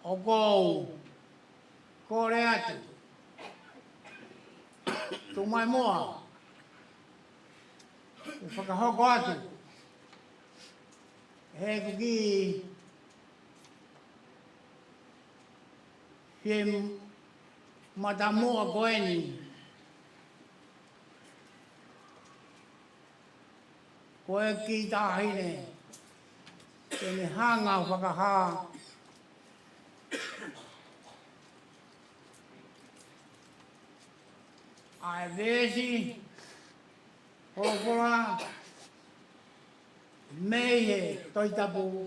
o kou kore atu. Tu mai moa. E whakahoko atu. He kuki he matamoa koeni. Koe ki tāhine. Tene hanga whakaha. Ai vesi. Hopora. Mehe toitapu.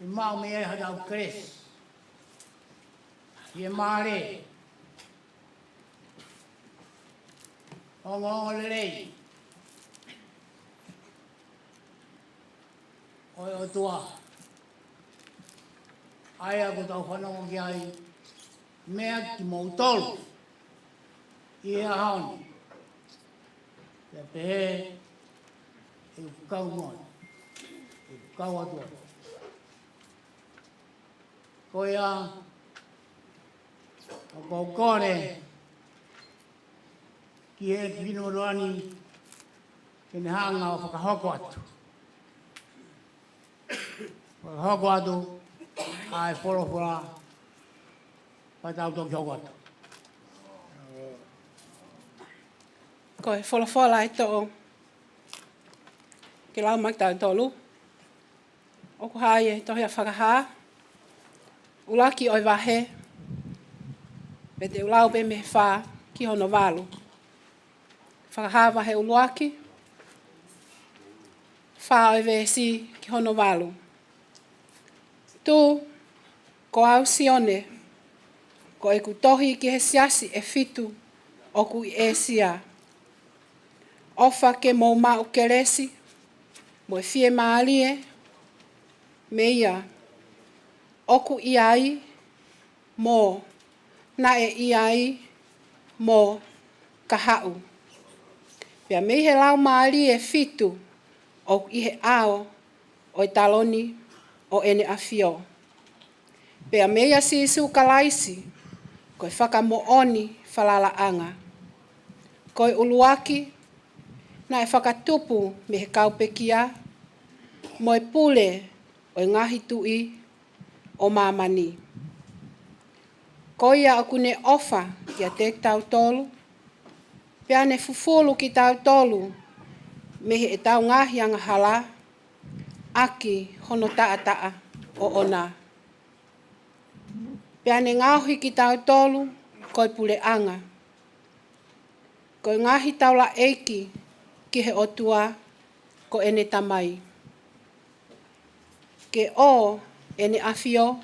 I mau me e hadau kres. Ie maare. Ongo lelei. Oi o tua. Aia ko tau whanongo ki ai. Mea ki mou tolu. I e haoni. Te pehe. E ukau moi. E ukau atua. Koia. O koukore. Ki e kino roani. Kene hanga o whakahoko atu. Hoko atu, ai whorowhora, patau tō ki hoko atu. Ko e wholofola e tō ki lau maktau tōlu. Oku hai e tohi a whakaha. Ulaki oi wahe. Me te ulau be me wha ki hono walu. Whakaha wahe uluaki. Wha oi vesi ki hono walu. Tu, ko au sione, ko e kutohi ki he siasi e fitu o ku i e sia. Ofa ke mou ma o keresi, mo e fie maalie, me ia, oku i ai, mo, na e i ai, mo, kahau. Pea me he lau maalie fitu o i he ao, o i taloni, o ene afio. Pea meia si isu kalaisi, koe whakamooni whalalaanga. Koe uluaki, na e whakatupu me he kaupekia, mo e pule o e ngahi tui o mamani. Koe ia akune ofa ki a te tau tolu, pea ne fufulu ki tau tolu, me he e tau ngahi anga hala, aki hono taa o ona. Pea ne ngauhi ki tau tolu koi pule anga. Koi ngahi taula eiki ki he otua ko ene tamai. Ke o ene afio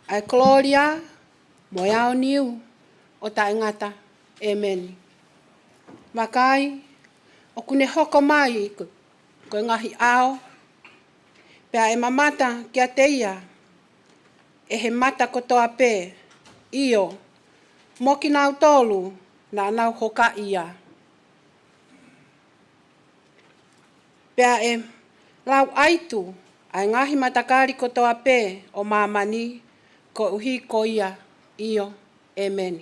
ai Gloria mo iau niu o ta ingata. Amen. Makai o kune hoko mai ko ngahi ao. Pea e mamata kia teia e he mata kotoa pē io moki nau tolu na nau hoka ia. Pea e lau aitu ai ngahi matakari kotoa pē o mamani ko uhi ko ia io. Amen.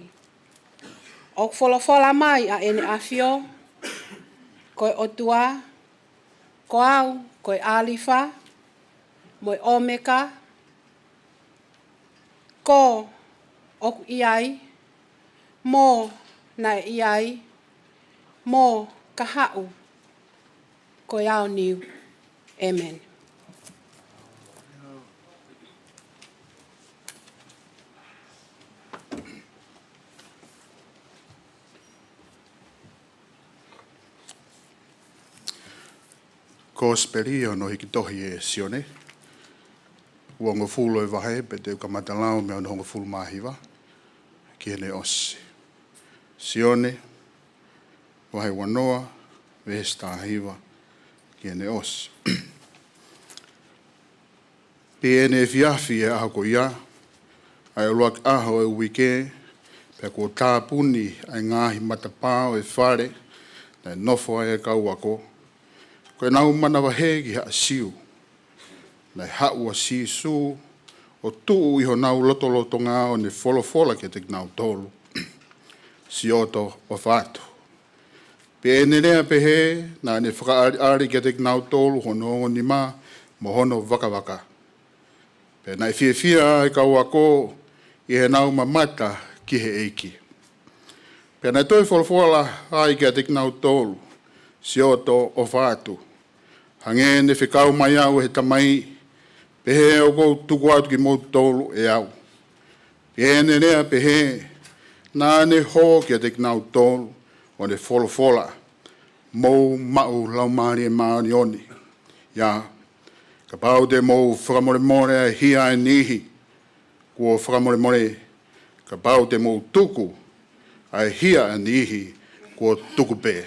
O wholofola mai a ene afio koe otua, ko au, koe alifa, moe omeka, ko oku iai, mo na iai, mo kahau, koe au niu. Amen. Ko sperio no hiki tohi e sione. Uongo fulo e wahe, pe te uka matalau me ono hongo fulu mahiwa. Ki hene osi. Sione, wahe wanoa, vesta hiwa, ki hene osi. Pe ene fiafi e aho ko ia, ai uluak aho e wike, pe ko tāpuni ai ngahi matapao e whare, na nofo ai e kauako. Koe nau mana wahe ki haa siu. Nei hau a sisu o tuu iho nau loto ngā o ne wholofola ke te nau tolu. Sioto o whātu. Pe ene rea pehe, nā ne whakaari ke te nau tolu hono ni mā, mo hono waka. Pe nai fia e kau ako i he nau mamata ki he eiki. Pe nai toi wholofola ai ke te nau tolu. Sioto o whātu. Hange ne whekau mai au he tamai, pehe o kou tuku atu ki mou tolu e au. Pehe ne rea pehe, nā ne ho ki a te kinau tolu, o ne wholofola, mou mau lau maari e maari oni. Ia, ka pau te mou whakamore a hia e nihi, kua whakamore, ka pau te mou tuku, a hia e nihi, kua tuku pē.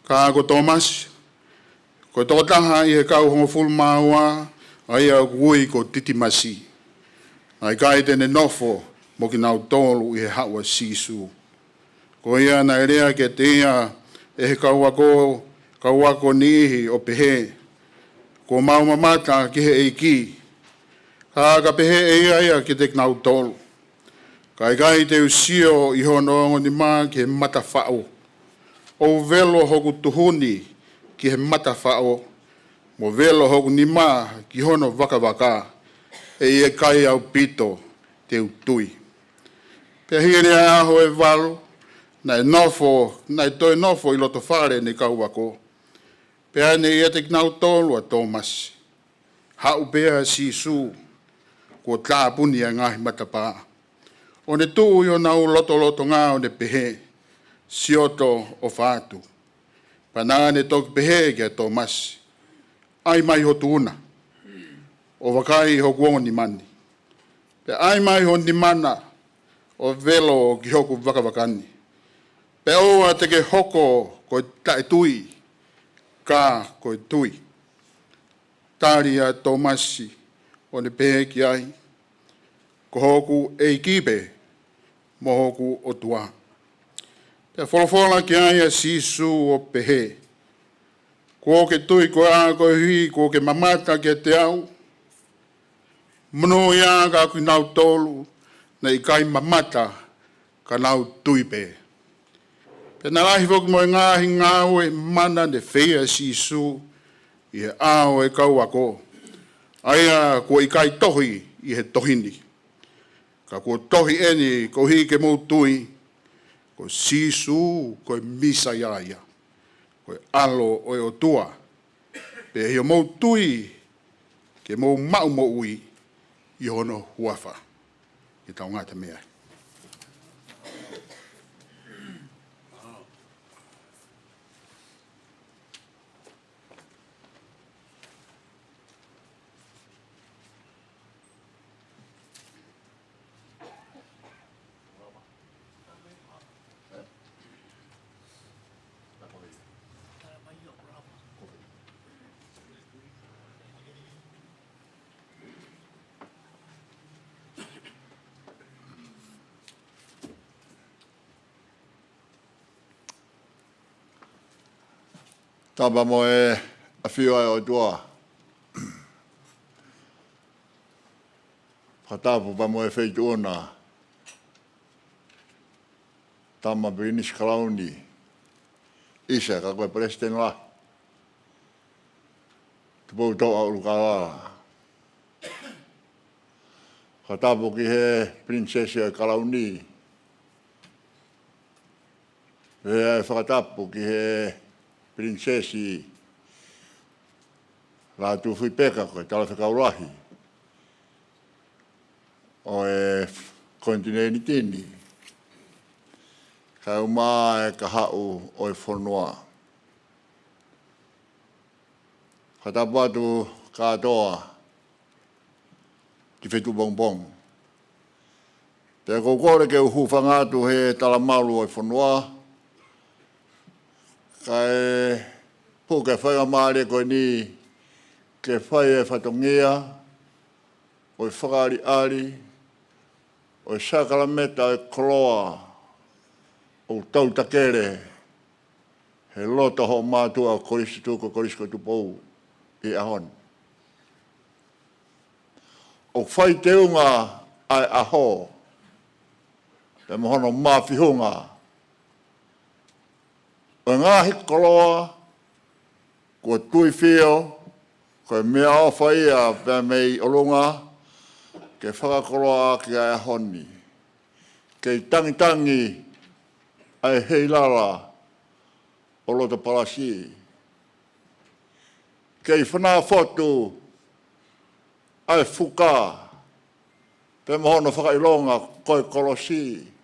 Ka ako Thomas, ko tō taha i he kau hongo fulu māua, ai au kui ko titimasi. Ai kai tene nofo, mo ki nau tolu i he haua sisu. Ko ia na rea ke te ia, e he kauako nihi o pehe, ko maumamata ki he eiki. Ka pehe e ia ki te nau tolu. Kai te usio i hono ni mā ki he matawhao. O velo hoku tuhuni, ki he matawhao, mo velo hoku ni mā ki hono waka, e kai au pito te utui. Pea hire aho e walu, nai toi nofo i loto whare ni kau wako. Pea ne ia te knau tolu a Thomas. Hau pea sisu, ko tāpuni a ngahi matapā. O ne tuu i o nau loto ngā o ne pehe, sioto o whātu. Panane toki pehe ki a Thomas. Ai mai ho tuuna. O wakai ho kuongo ni mani. Pe ai mai ho ni mana. O velo ki hoku wakani. Pe oa teke hoko ko tae tui. Ka ko tui. Tari a Thomasi. O ne pehe ki ai. Ko hoku ei kipe. Mo hoku o tua. Pe wholofola ki ai a sisu o pehe. Ko ke tui ko a ko hui, ko ke mamata ke te au. Mano ia ka kui nau tolu, na i kai mamata ka nau tui pe. Pe na lahi foki mo ngāhi ngāo e mana ne whea sisu i he ao e kau ako. Aia ko i kai tohi i he tohini. Ka ko tohi eni ko hi ke mou tui, ko sisu ko e misa iaia. Ko e alo o e o tua, Pe hio mou tui, ke mou mau mo ui, i hono huafa, i tau ngata mea. Tapa mo e a whio ai o tua. Whatapu pa mo e wheitu ona. Tama British Colony. Isa ka koe president la. Tupouto'a Ulukalala. Whatapu ki he princess e Colony. E whakatapu ki he princesi Lātūfuipeka koe tala Fakaolahi o e kontineni tini ka uma e ka hau o e whanua katapu atu katoa ki whetu bongbong te kokore ke uhu whangatu he tala malu o e whanua kai po ke whai amare koe ni ke whai e whatongia o i Faka'ali'ali o i sakalameta e koloa o tautakere he lota ho mātua Kolisi tuko Kolisi ko Tupou i ahon o whai te unga ai aho te mohono mawhihunga o ngāhi koloa, kua tui whio, koe mea o whaia pia mei olunga, ke whakakoloa ki ai ahoni. Kei tangi ai heilala o lota palasi. Kei whanā fotu ai fuka, pia mohono whakailonga koe Kolisi.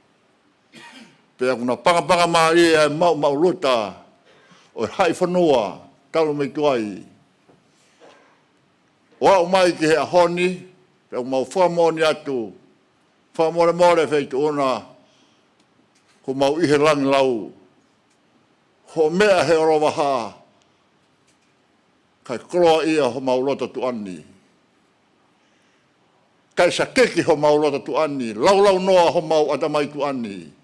Pea kuna panga maari e mau luta o hai whanua talo mei tuai. O au mai ki he ahoni, pea mau whamoni atu, whamore feitu ona, ko mau ihe langi lau. Ho mea he orowaha, kai Koloa'ia ho mau lota tuani. Kai sakeki ho mau lota tuani, lau noa ho mau atamai tuani.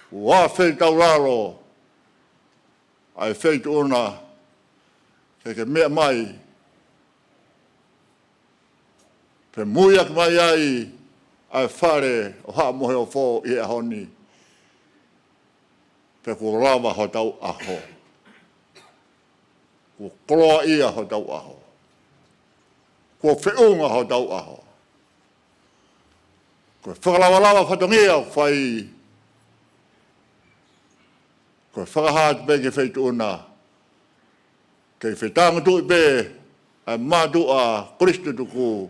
Wa fei tau lalo, ai fei tu ona, ke mea mai, pe muiak mai ai, ai whare o haa mohe o fō i ahoni, pe ko rawa ho tau aho, ko Koloa'ia ho tau aho, ko whiunga ho tau aho, ko whakalawalawa whatongia whai, ko whakahat pe ke whaitu una, ke whaitanga tui pe, ai mātua Kristu tuku,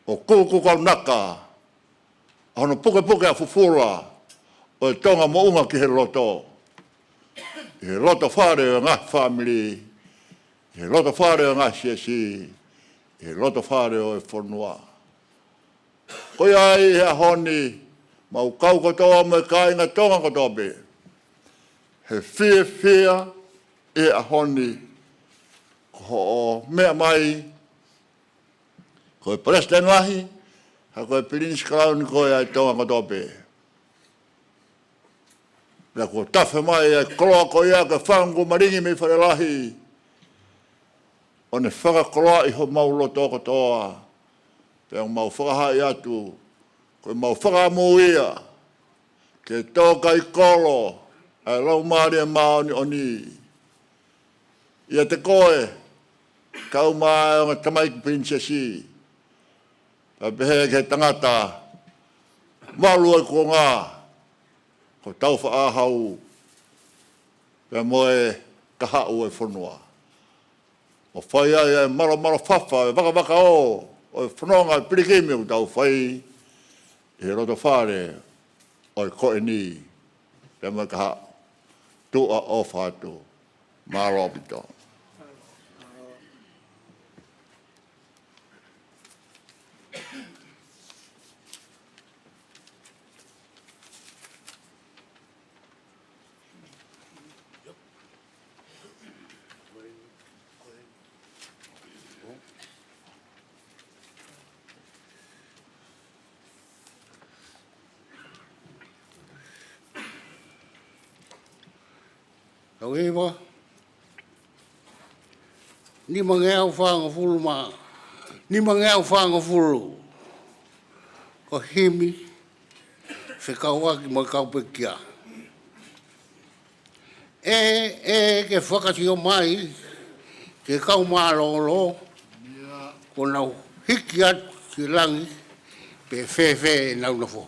o kuku kaunaka, hono puke a fufura, o e tonga mounga ki he loto. He loto whare o ngā family, he loto whare o ngā siasi, he loto whare o e whanua. Koe ai he ahoni, mau kau kotoa mo e kāinga tonga kotoa pe. He whia e ahoni ko o mea mai ko e president wahi ha ko e Prince Crown ko e ai tonga kotope. Pea ko tawhe mai e koloa ko ia ka whangu maringi me wharelahi o ne whakakoloa i ho mau loto kotoa pea mau whakahai atu ko e mau whakamu ia ke toka i kolo ai lau maari e maoni oni. Ia te koe, kau mai o ngā tamaiki princesi. Pa pehe ke tangata, malu ai ko ngā, ko Taufa'ahau, pia moe kahau e whanua. O whai ai e mara whafa, e waka o whanonga pirikimi o tau whai, e roto whare o koe ni, te maka tua o whātu, mārobito. Tau ewa, ni mangea whanga fulu maa, ni mangea whanga fulu, ko himi, whekauaki mai kaupekia. Ke whakatio mai, ke kau mārolo, ko nau hiki atu ki langi, pe whewhe nau na fo.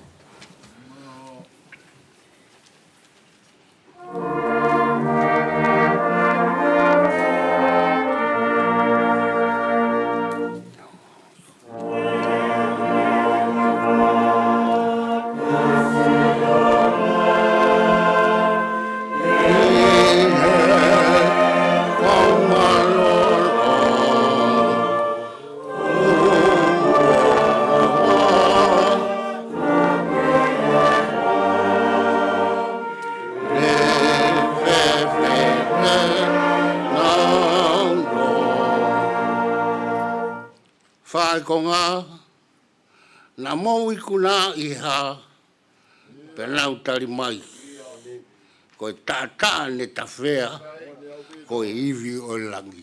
Ko ngā, na mau I kuna iha, penau tari mai. Ko tātaa ne ta whea, ko iwi o Langi.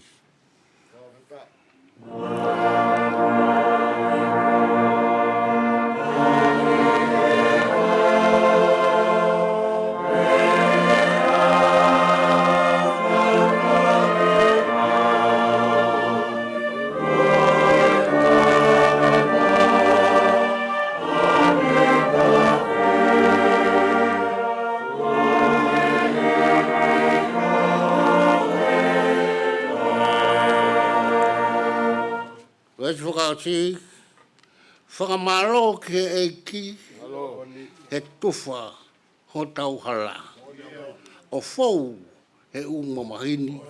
Faka'ali'ali, whakamaro ke eiki, he tufa ho tau hala. O fou he umamahini,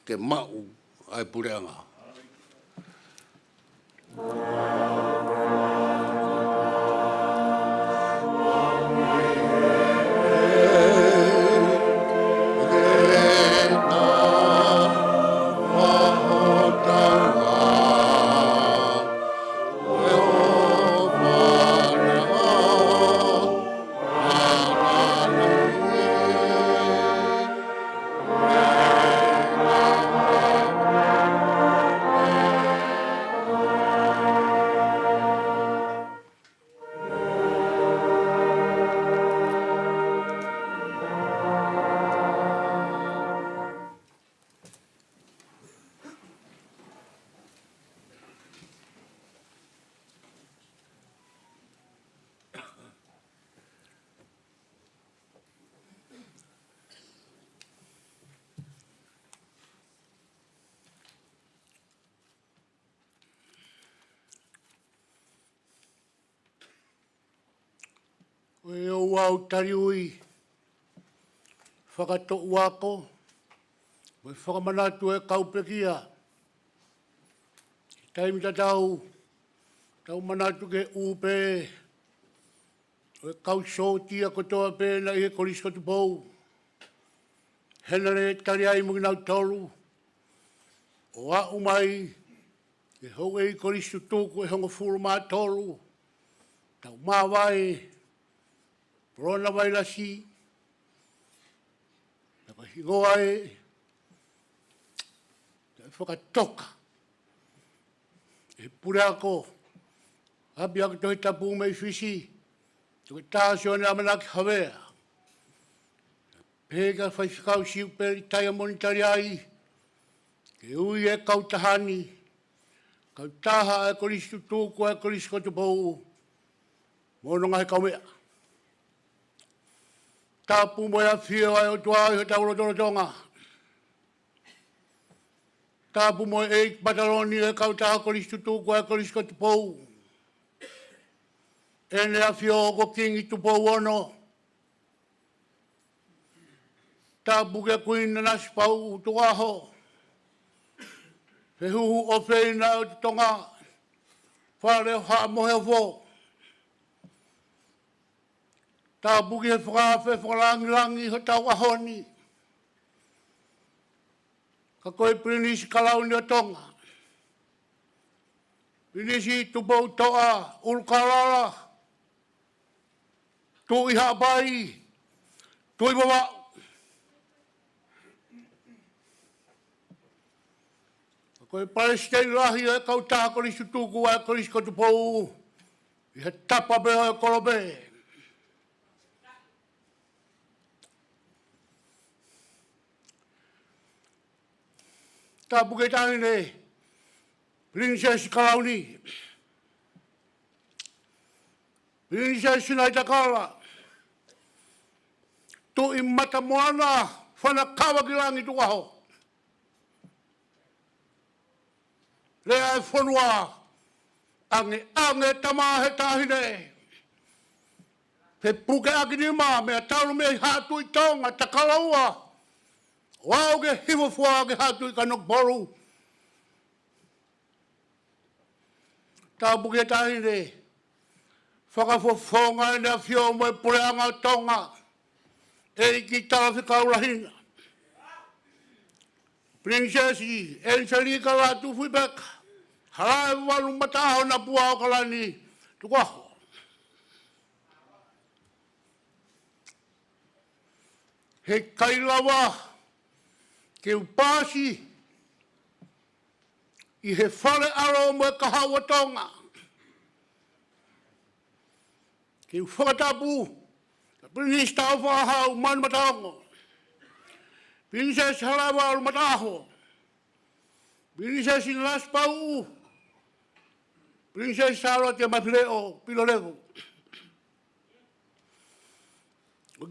ke mau ai pureanga. E Ouau tariui, whakato'u ako, mai Fakamanatu e kaupekia. Taimi tau manatu ke upe, e kausoti a kotoa pēna I he Kolisi ko Tupou. Henare tari ai munginau tolu, o a umai, e hou e Kolisi tuku e hongo furu mā tolu, tau mawai, Rona vai lasi, naka hingoa e whakatoka. E pure ako, hapi ako tohi tapu mei whisi, tuke tāsio ne amanaki hawea. Pēka whai whakau siu pēri taia monitari ai, ke ui e kautahani, kautaha e Kolisi tuku e Kolisi ko Tupou, mononga he kaumea. Tapu mo ia whio ai o tuai ho tau roto Tonga. Tapu mo e bataloni e kautaha Kolisi tutuku e Kolisi ko Tupou. E ne a fio ko kingi Tupou ono. Tapu ke kuin Nanasipau'u Tuku'aho. He huhu o whina o te Tonga. Whare o haa mohe o fo. Tapu ke whakawhe Langi ho Taufa'ahau. Ka koe Prinisi kalauni o Tonga. Prinisi Tupouto'a, Ulukalala, tui hapai, tui bawa. Ka koe Palestine lahi e kautaha Kolisi tuku e Kolisi ko Tupou, i he tapa beho e kolobe. Tapu ke tahine, Princess Kalauni, Princess Sinaitakala, tu i mata moana, whanakawa ki Langi Tuku'aho. Lea e whanua, ange tama he tahine. Pe puke akinima, mea taulu mea hatu I Tonga, takalaua. Wau ke hiwa fua ke hatu I kanok boru. Tapu ke tahine, whakafofonga e nea fio mo e pureanga o Tonga, e ki Fakaolahina. Princessi, Angelika Lātūfuipeka, Halaevalu mataho na pua o kalani, Tuku'aho. He kailawa, ke upasi, I he whare aro mo e kahawa Tonga. Ke whakatapu, Princess Taufa'ahau, Manumataongo. Princess Halaevalu mataho. Princess Nanasipau'u. Princess Salote Mafile'o, Pilolevu.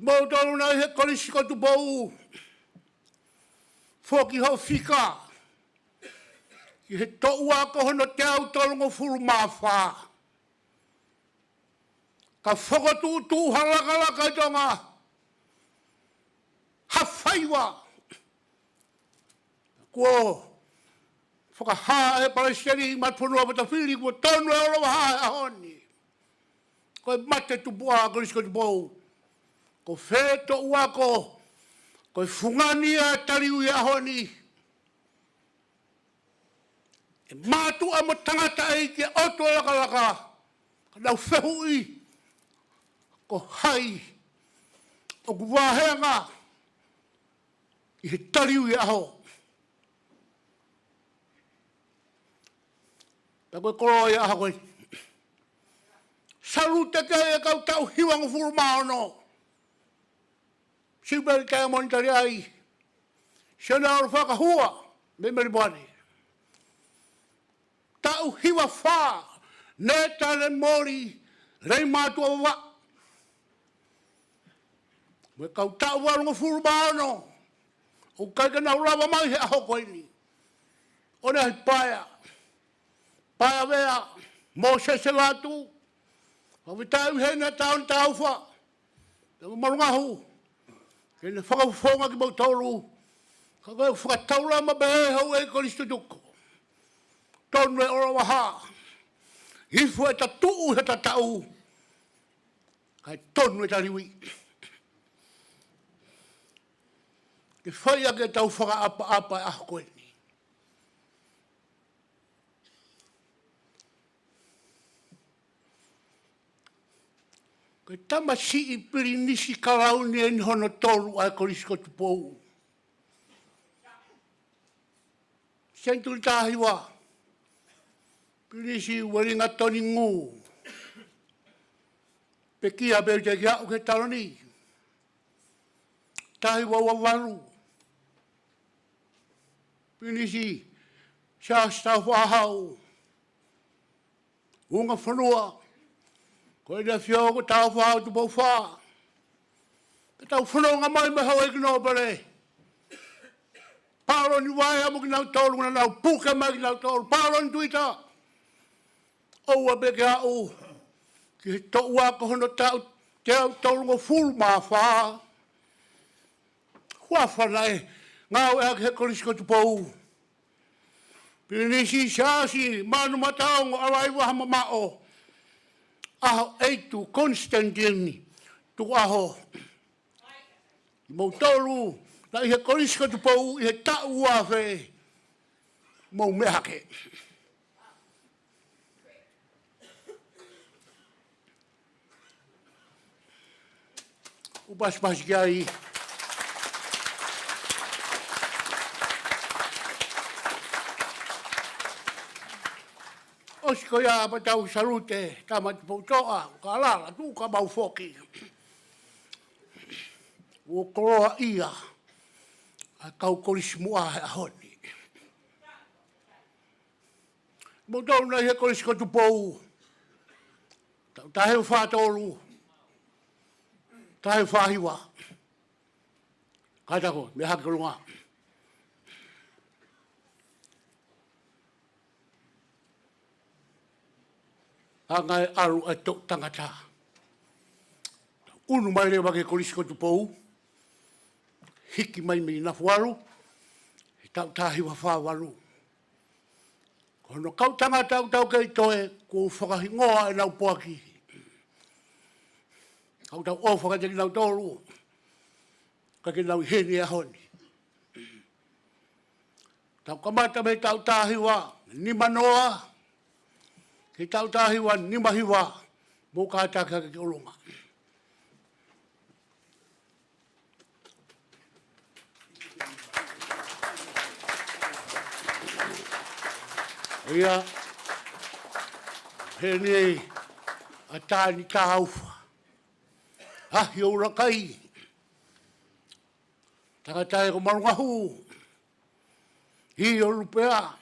Mau tolu na he Kolisi ko Tupou. Foki ho fika. Ki he to'ua ko hono te au tolongo furu mawha. Ka whakatūtū halakalaka I Tonga. Hawhaiwa. Ko whakahaa e Palestini matwhanua matawhiri ko tonu e ora waha e ahoni. Ko e mate tupua Kolisi ko Tupou. Ko wheto ua ko e whungani a tariu I ahoni. E mātu a mo tangata e ke oto e lakalaka. Ka nau whehui. Ko hai. O kuwahenga. I he tariu I aho. Ta koe Koloa'ia aha koe. Salote ke e kau tau hiwang furu maono. Sibeli kaya monitari ai. Siana ora whakahua. Me meribani. Tau hiwa wha. Ne tane mori. Rei mātua wa. Me kau tau warunga furu maono. O kai ka nau rawa mai he aho koe ni. O ne hai paia. Paia wea. Mo sese latu. Wawitai hena taun taufa. Te marungahu. Kena whakafonga ki mau tauru. Ka koe whakataura ma behe hau e Kolisi tuku. Tonu e ora waha. Hifu e tatu'u he tatau. Kai tonu e tariwi. Ke whaia ke tau whakaapa e aho koe ni. Ke tamasi I Prinisi kalauni e nihono tolu ai Kolisi ko Tupou. Senturi tahiwa. Prinisi waringa toni ngu. Pekia beri te kia uke taloni. Tahiwa wawalu. Prinisi Taufa'ahau. Unga whanua. Koe na whio ko Taufa'ahau Tupou wha. Ka tau whanau ngā mai me hau e kino pere. Palo ni wai mo ki nau tolu na nau puka mai ki nau tolu. Palo ni tuita. O a beke a o. Ki he to ua ko hono tau te au tolu ngo fulu maa whaa. Hua whanai. Ngau ea ki he Kolisi ko Tupou. Pilinisi siasi Manumataongo arai waha mamao. Aho eitu Konstantini. Tuku'aho. Mau tolu. Na i he Kolisi ko Tupou i he tau ua whe. Mau mehake. Upas ki ai. Osi ko ia patau Salote, tama Tupouto'a, Ulukalala, tu ka mau foki. O Koloa'ia, a kau Kolisi mua he ahoni. Mo tau na he Kolisi ko Tupou. Tau tahe whātolu. Tahe whahiwa. Kaitako, me hake lunga. Hangai aru e tok tangata. Unu mai rewa ke Kolisi ko Tupou. Hiki mai me ʻinafuaʻalu. He tau tahi wa whawalu. Kono kau tangata tau kei toe ko whakahingoa e nau poaki. Kau tau o whakateki nau tolu. Ka ke nau heni a honi. Tau kamata me tau tahiwa ni manoa. Ki tau tahiwa ni mahiwa. Mo ka taka ke olonga. Ia, he nei a tāni tā hauwha. Ahi o rakai. Tangatae ko marungahu. Hi o lupea.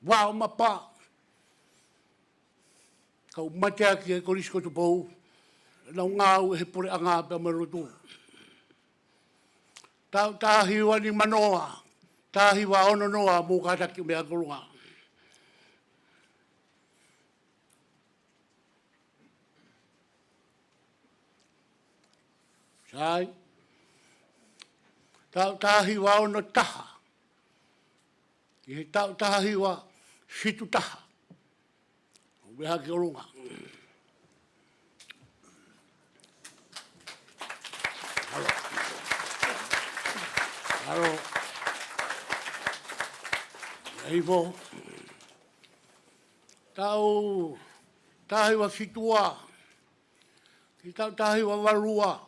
Wā o mapa. Kau matea ki e Kolisi ko Tupou. Nau ngāu he pore a ngā pia marotu. Tau tāhiwa ni manoa. Tāhiwa ono noa mō kātaki mea korunga. Sai. Tau tahiwa ono taha. I he tau tahiwa situ taha. O meha ki orunga. Halo. Halo. Eivo. Tau tahiwa situa. I tau tahiwa walua.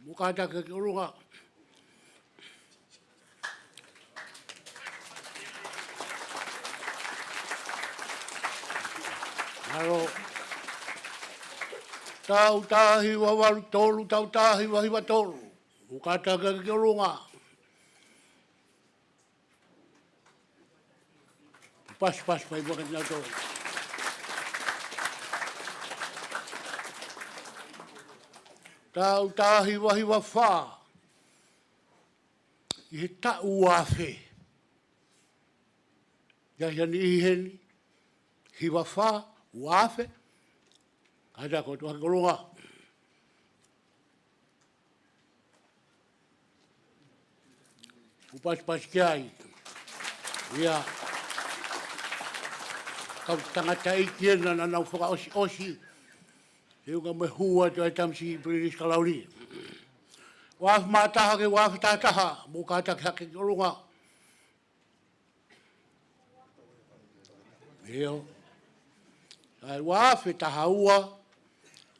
Mukata ke orunga. Halo. Tau tahiwa walu tolu, tau tahiwa hiwa tolu. Mukata ke orunga. Pas pai bukan na tolu. Tau tahiwa hiwa wha. I he tau wawhe. Ia ni iheni. Hiwa wha, wawhe. Kaita ko tuha kolonga. Upas ki ai. Ia. Kau tangata i kiena na nau whaka osi. He uka me hua tu ai tamsi British Kalauri. Waf mātaha ke waf tātaha, mō kātaki hake ki orunga. Eo. Ai waf e taha ua,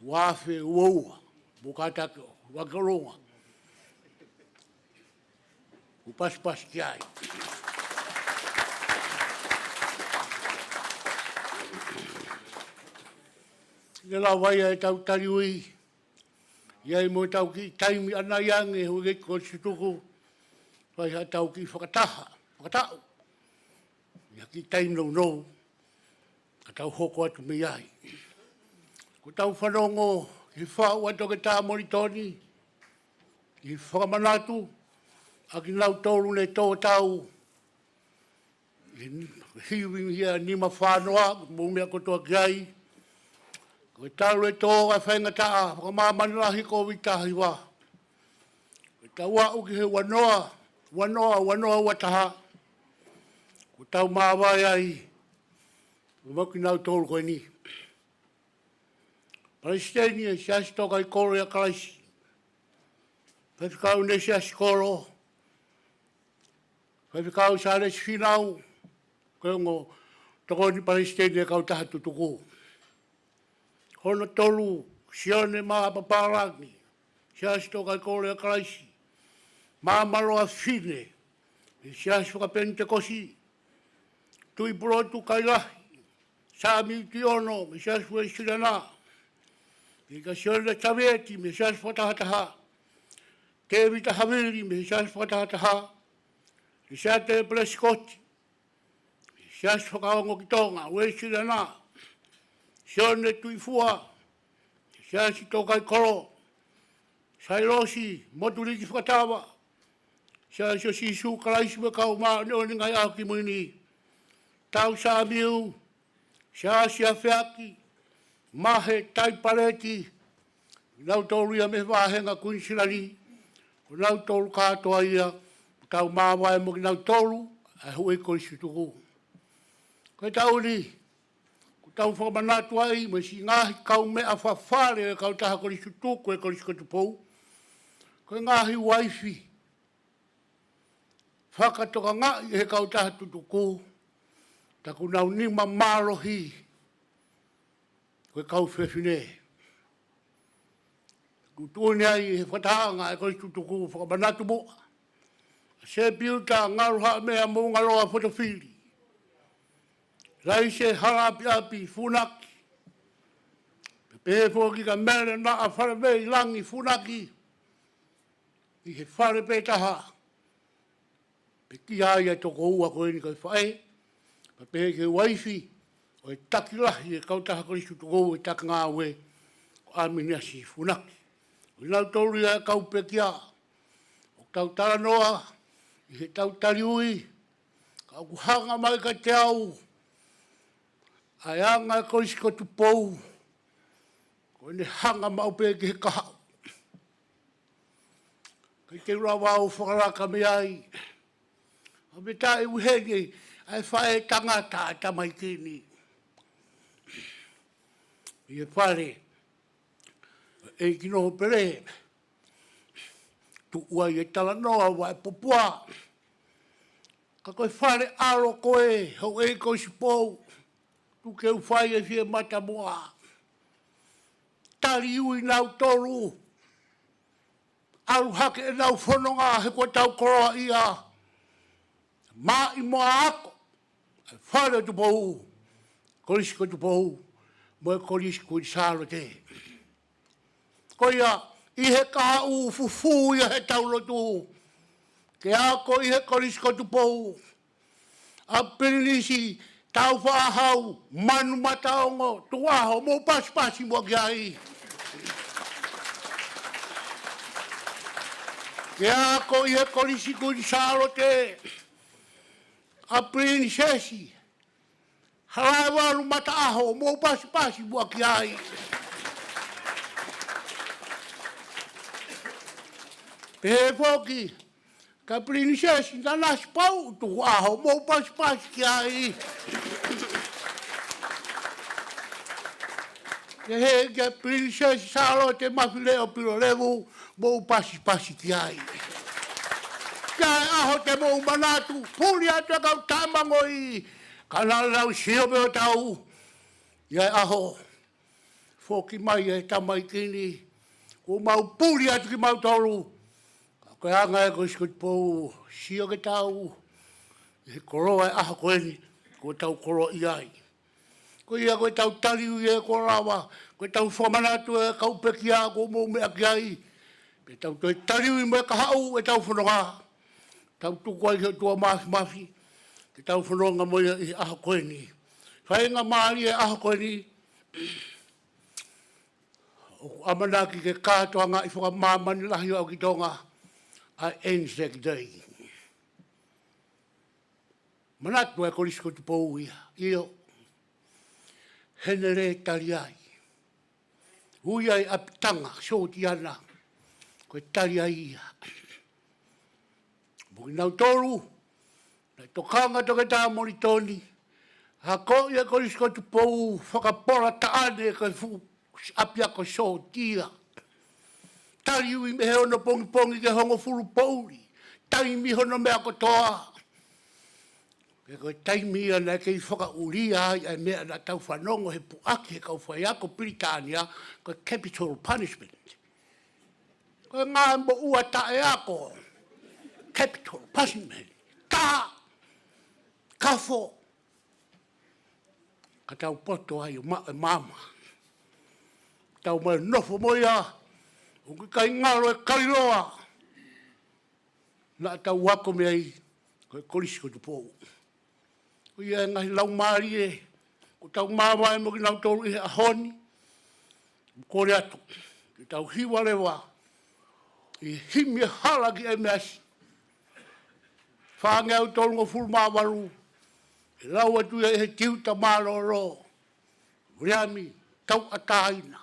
waf e ua, mō kātaki wake orunga. Upas ki ai. Ia la waia e tau tariui. Ia i mo tau ki taimi ana iange hui ko situku. Wai ha tau ki whakatau. Ia ki taimi no. Ka tau hoko atu me iai. Ko tau whanongo ki whau ato ke tā moritoni. Ki Fakamanatu. A ki nau tolu ne tō tau. hiwi hia ni mawhanoa, mo mea kotoa ki ai. Koe tau e tō a whaingataa, whakamāmanirahi ko witahi wā. Koe tau au ki he wanoa, wanoa wataha. Koe tau māwai ai, maki nau tōru koe ni. Palestini e siasi toka i koro ia Kolisi. Whewhikau ne siasi koro. Whewhikau sa resi whinau. Koe ngō toko ni Palestini e kau taha tutuku. Hono tolu, sione maa paparagi. Siasi toka i koro ia Kolisi. Maa maroa whine. Siasi whakapeni te kosi. Tui purotu kailahi. Sāmi tiono, me siasi wei sirana. Ika sione tavieti, me siasi whatahataha. Te vita haviri, me siasi whatahataha. Me siate e pleskoti. Me siasi whakaongo ki Tonga, wei sirana. Sione tui fua. Me siasi toka i koro. Sairosi, moturiki whakatawa. Siasi o sisu kalaisi me kau maa neoni ngai au ki muini. Tau Sāmiu, siasi a whiaki. Mahe tai pareti, nau tolu ia me wāhenga kuinsirani, o nau tolu katoa ia, tau māwai mo ki nau tolu, a hui Kolisi tuku. Koe tau ni, ko tau Fakamanatu ai, me si ngahi kau mea whawhare e kau taha Kolisi tuku e Kolisi ko Tupou. Koe ngahi waifi, whakatoka ngai e kau taha tutuku, taku nau nima marohi, koe kau whewhine. Kutuone ai he whataanga e Kolisi tutuku Fakamanatu moa. Se piuta ngaruha mea mo ngaroa whatawhiri. Rai se harapi api funaki. Pehe fōki ka mere na a wharawei langi funaki. I he whare pētaha. Pe ki ai toko ua koe ni koe whae. Pehe ke waifi. O e takilahi e kautaha Kolisi tuku e taka ngā ue. Ko aminasi funaki. O nau tolu ia e kaupekia. O tau taranoa. I he tau tariui. Ka kuhanga mai ka te au. Ai anga e Kolisi ko Tupou. Ko ne hanga maupe ki he kahau. Kei te rawau whakaraka me ai. A me tae uhege. Ai whae tangata tamai kini. I e whare. E kino pere. Tu ua i e tala noa wa e popua. Ka koe whare aro koe. Hau e Kolisi pou. Tu ke u whai e fie mata moa. Tari ui nau toru. Aru hake e nau whanonga he koe tau Koloa'ia. Mā i moa ako. E whare Tupou. Kolisi ko Tupou. Mo e Kolisi ko i Salote. Koia, i he kaha u fufu ia he Ouau Lotu. Ke ako i he Kolisi ko Tupou. A Pilolevu, Taufa'ahau, Manumataongo, Tuku'aho, mo pasi mo ki ai. Ke ako i he Kolisi ko i Salote. A Highnesses, Halaevalu mata'aho, mo pasi mo ki ai. Pehe foki, ka Highnesses, Nanasipau'u Tuku'aho, mo pasi ki ai. Pehe ka Highnesses, Salote, Mafile'o, Pilolevu, mo pasi ki ai. Kai aho te mo manatu, puli atu kau tamango i, kana lau sio me o tau. Iai aho, foki mai e tamai kini, ko mau puli atu ki mau toru. Koe anga e Kolisi ko Tupou, sio ke tau, he koroa e aho koe ni, ko tau Koloa'ia. Ko ia koe tau taliu e koroawa, koe tau Fakamanatu e kaupekia, ko mou mea ki ai. Pe tau toi taliu i me kahau e tau whanonga. Tau tuku ai he tua mafi, ke tau whanonga mo i aho koe ni. Whaenga maari e aho koe ni. O amanaki ke Katoanga i whakamāmani lahi au ki Tonga. A SYD. Manatu e Kolisi ko Tupou ia. Io. Hene re tari ai. Hui ai apitanga, soti ana. Koe tari ai ia. Muki nau toru. Nai tokanga toke tā moritoni. Hako ia Kolisi ko Tupou. Whakapora taane koe fu. Apia ko sotia. Tari ui me heono pongi pongi ke hongo furu pouri. Tai mi hono mea kotoa. E koe taimi ana kei whakauria ai mea na tau whanongo he puaki he kau whaiako Piritania koe capital punishment. Koe ngā mbo ua tae ako. Capital punishment. Tā! Kafo! Ka tau poto ai o mama. Tau mai nofo moia. Uki kai ngaro e kairoa. Na tau wako mea i koe Kolisi ko Tupou. Ko ia ngahi lau maari e, ko tau māwai mo ki nau tolu i ahoni, kore atu, ki tau hiwa lewa, i himi hala ki e measi. Whaange au tolu ngo fulu māwaru, e lau atu e he tiuta māloro, riami, tau ataina.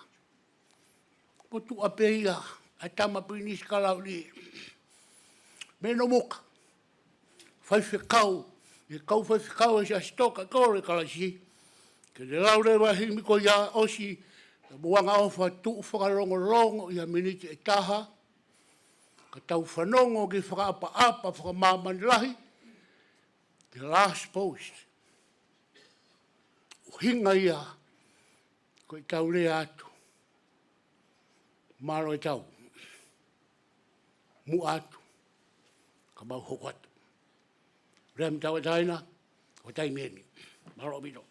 Po tu apeia, a tama pinis kalau li. Meno moka, whaiwhekau, e kau whaiwhekau e sia stoka kore kalasi. Ke le lau rewa himi ko ia osi, e buanga ofa tuu whakarongo ia miniti e taha, ka tau whanongo ki whakaapa-apa, whakamamanilahi, the last post. Uhinga ia, ko i tau rea atu. Maro e tau. Mu atu. Ka mau hoko atu. Rea mi tau e taina, o tai meni. Maro o bino.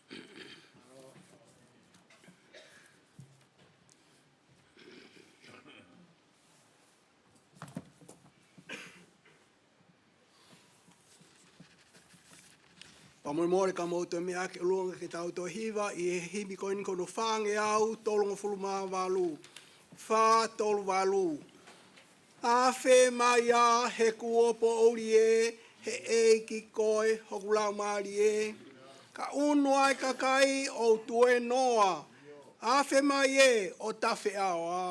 Pamorimore ka moutou mea ke ulunga ke tau tō hiwa i he himi koini kono whange au tolongo fulu māwalu. Whā tolu walu. A whē mai a he kuopo ori e, he eiki koe hoku lau maari e. Ka unu ai kakai o tue noa. A whē mai e o Taufa'ahau a.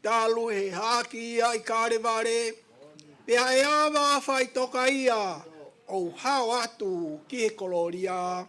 Talu he haki ia I kāreware, pea e awa whai toka ia, o hau atu ki he koloria.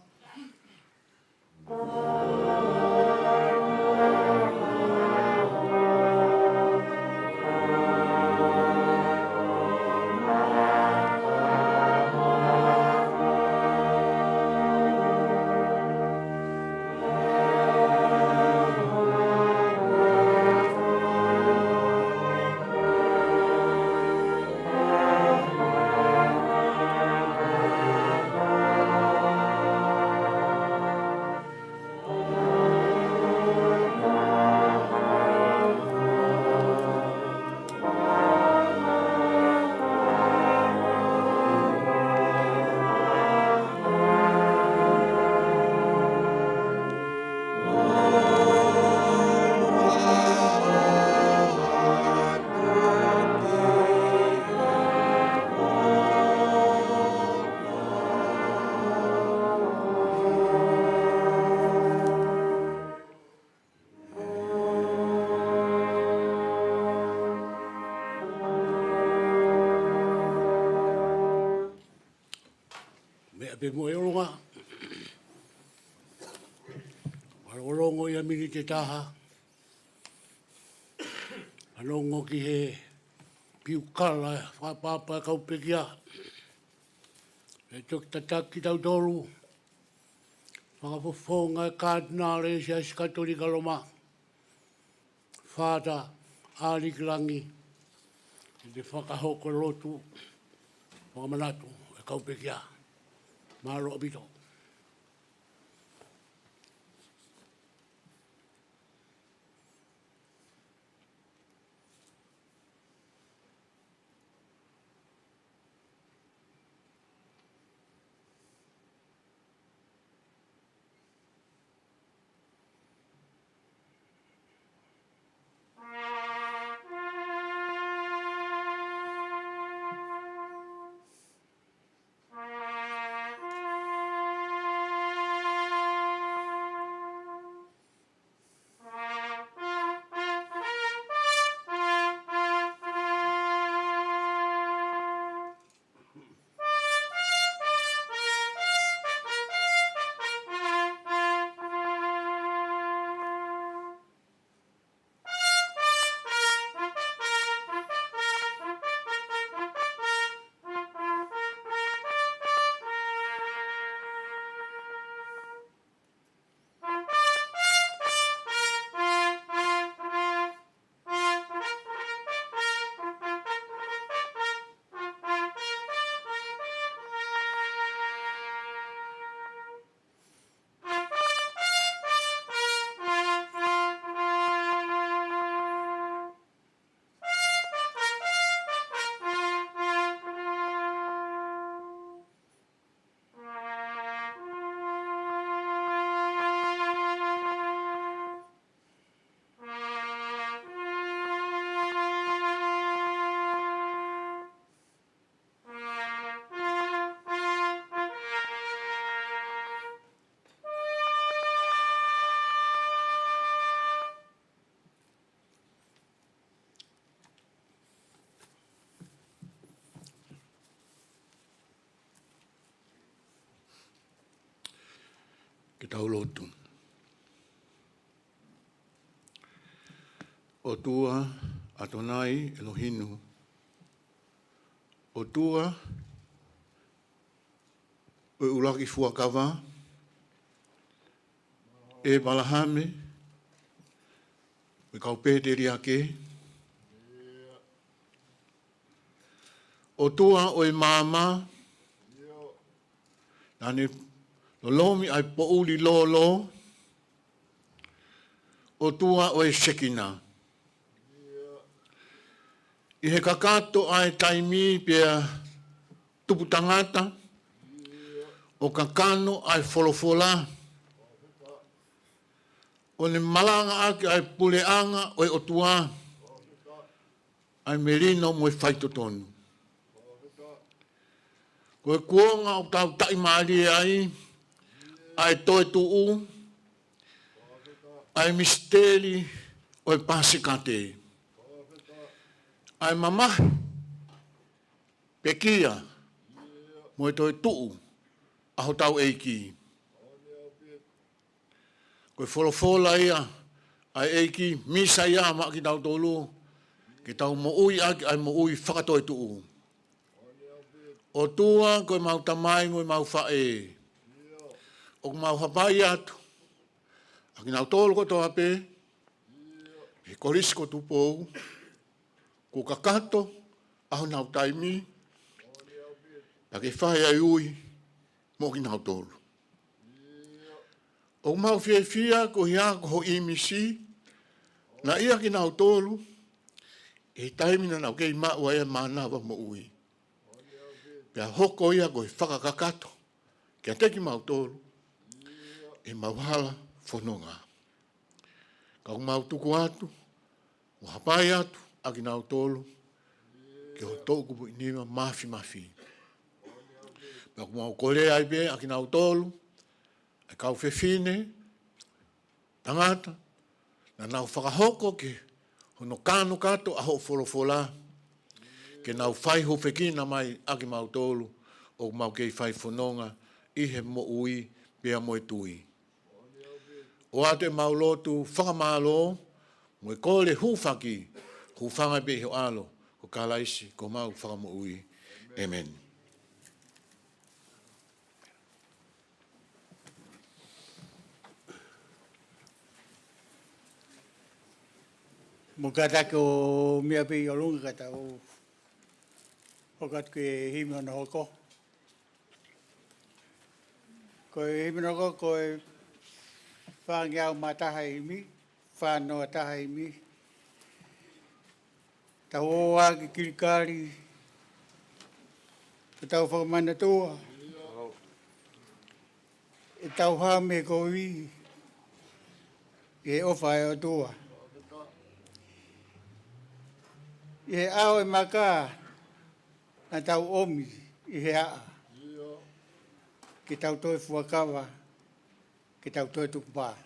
pe mo e ronga. Warongo ia mini te taha. Anongo ki he piukala, whapapa kaupekia. E tuk tataki tau toru. Whakapofonga e kātinare e sia Katolika Roma. Whāta Langi. E te Ouau Lotu. Fakamanatu e kaupekia. Mālo abito. Ouau Lotu. O tua atonai Elohinu. O tua o ulaki fuakawa. E balahame. E kaupeteri ake. O tua o e mama. Nane lomi ai pouli lolo. O tua o e sekina. I he kakato ai taimi pia tupu tangata. O kakano ai folofola. O ne malanga ake ai puleanga o e o tua. Ai merino mo e whaitotonu. Ko e kuonga o tau taimari ai. Ai toe tu'u, ai misteri o e pasikate. Ai mama, pekia, mo e toe tu'u, aho tau eiki. Ko e wholofola ia, ai eiki, misa ia ma ki tau tolu, ki tau mo ui aki, ai mo ui whakatoe tu'u. O tua, ko e mau tamai, mo e mau whae. O mau hapai atu. Aki nau tōlu ko tō hape. He Kolisi ko Tupou. Ko kakato. Aho nau taimi. Pake whahe ai ui. Mo ki nau tōlu. O mau whia ko hia ko ho imisi. Na ia ki nau tōlu. E taimi na nau kei mau ai manawa mo ui. Pea hoko ia ko he whakakakato. Kia teki mau tōlu. E mauhala whanonga. Kau mau tuku atu, o hapai atu, aki nau tolu, ke ho tōku pu inima mafi. Kau mau kore ai be, aki nau tolu, e kau whewhine, tangata, na nau whakahoko ke hono kāno kato aho wholofola, ke nau whai ho whekina mai aki mau tolu, o mau kei whai whanonga, i he mo ui pia mo tui. O ate Ouau Lotu whakamalo, mo ko le hufaki, hufanga be he alo, ko kalaisi, ko mau whakamo ui. Amen. Mo kata ko mea pe o lunga kata o kat ke himi ona hoko. Ko himi ona hoko ko e whangiau mataha imi, whanoa taha imi. Tau oa ki kirikari, tau Fakamanatu. E tau hame ko i, e ofa e o tua. I he ao e maka na tau omi i he aa. Ki tau toi fuakawa, ki tau toi Tupouto'a.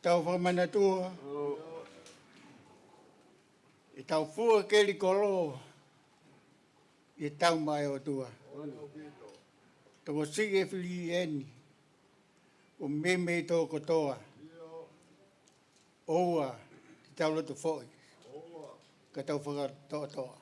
Tau Fakamanatu. I tau fua keli kolo. I tau mai o tua. Toko sige fili eni. O meme tō kotoa. Oua. I tau Latūfuipeka. Ka tau Fakato'a.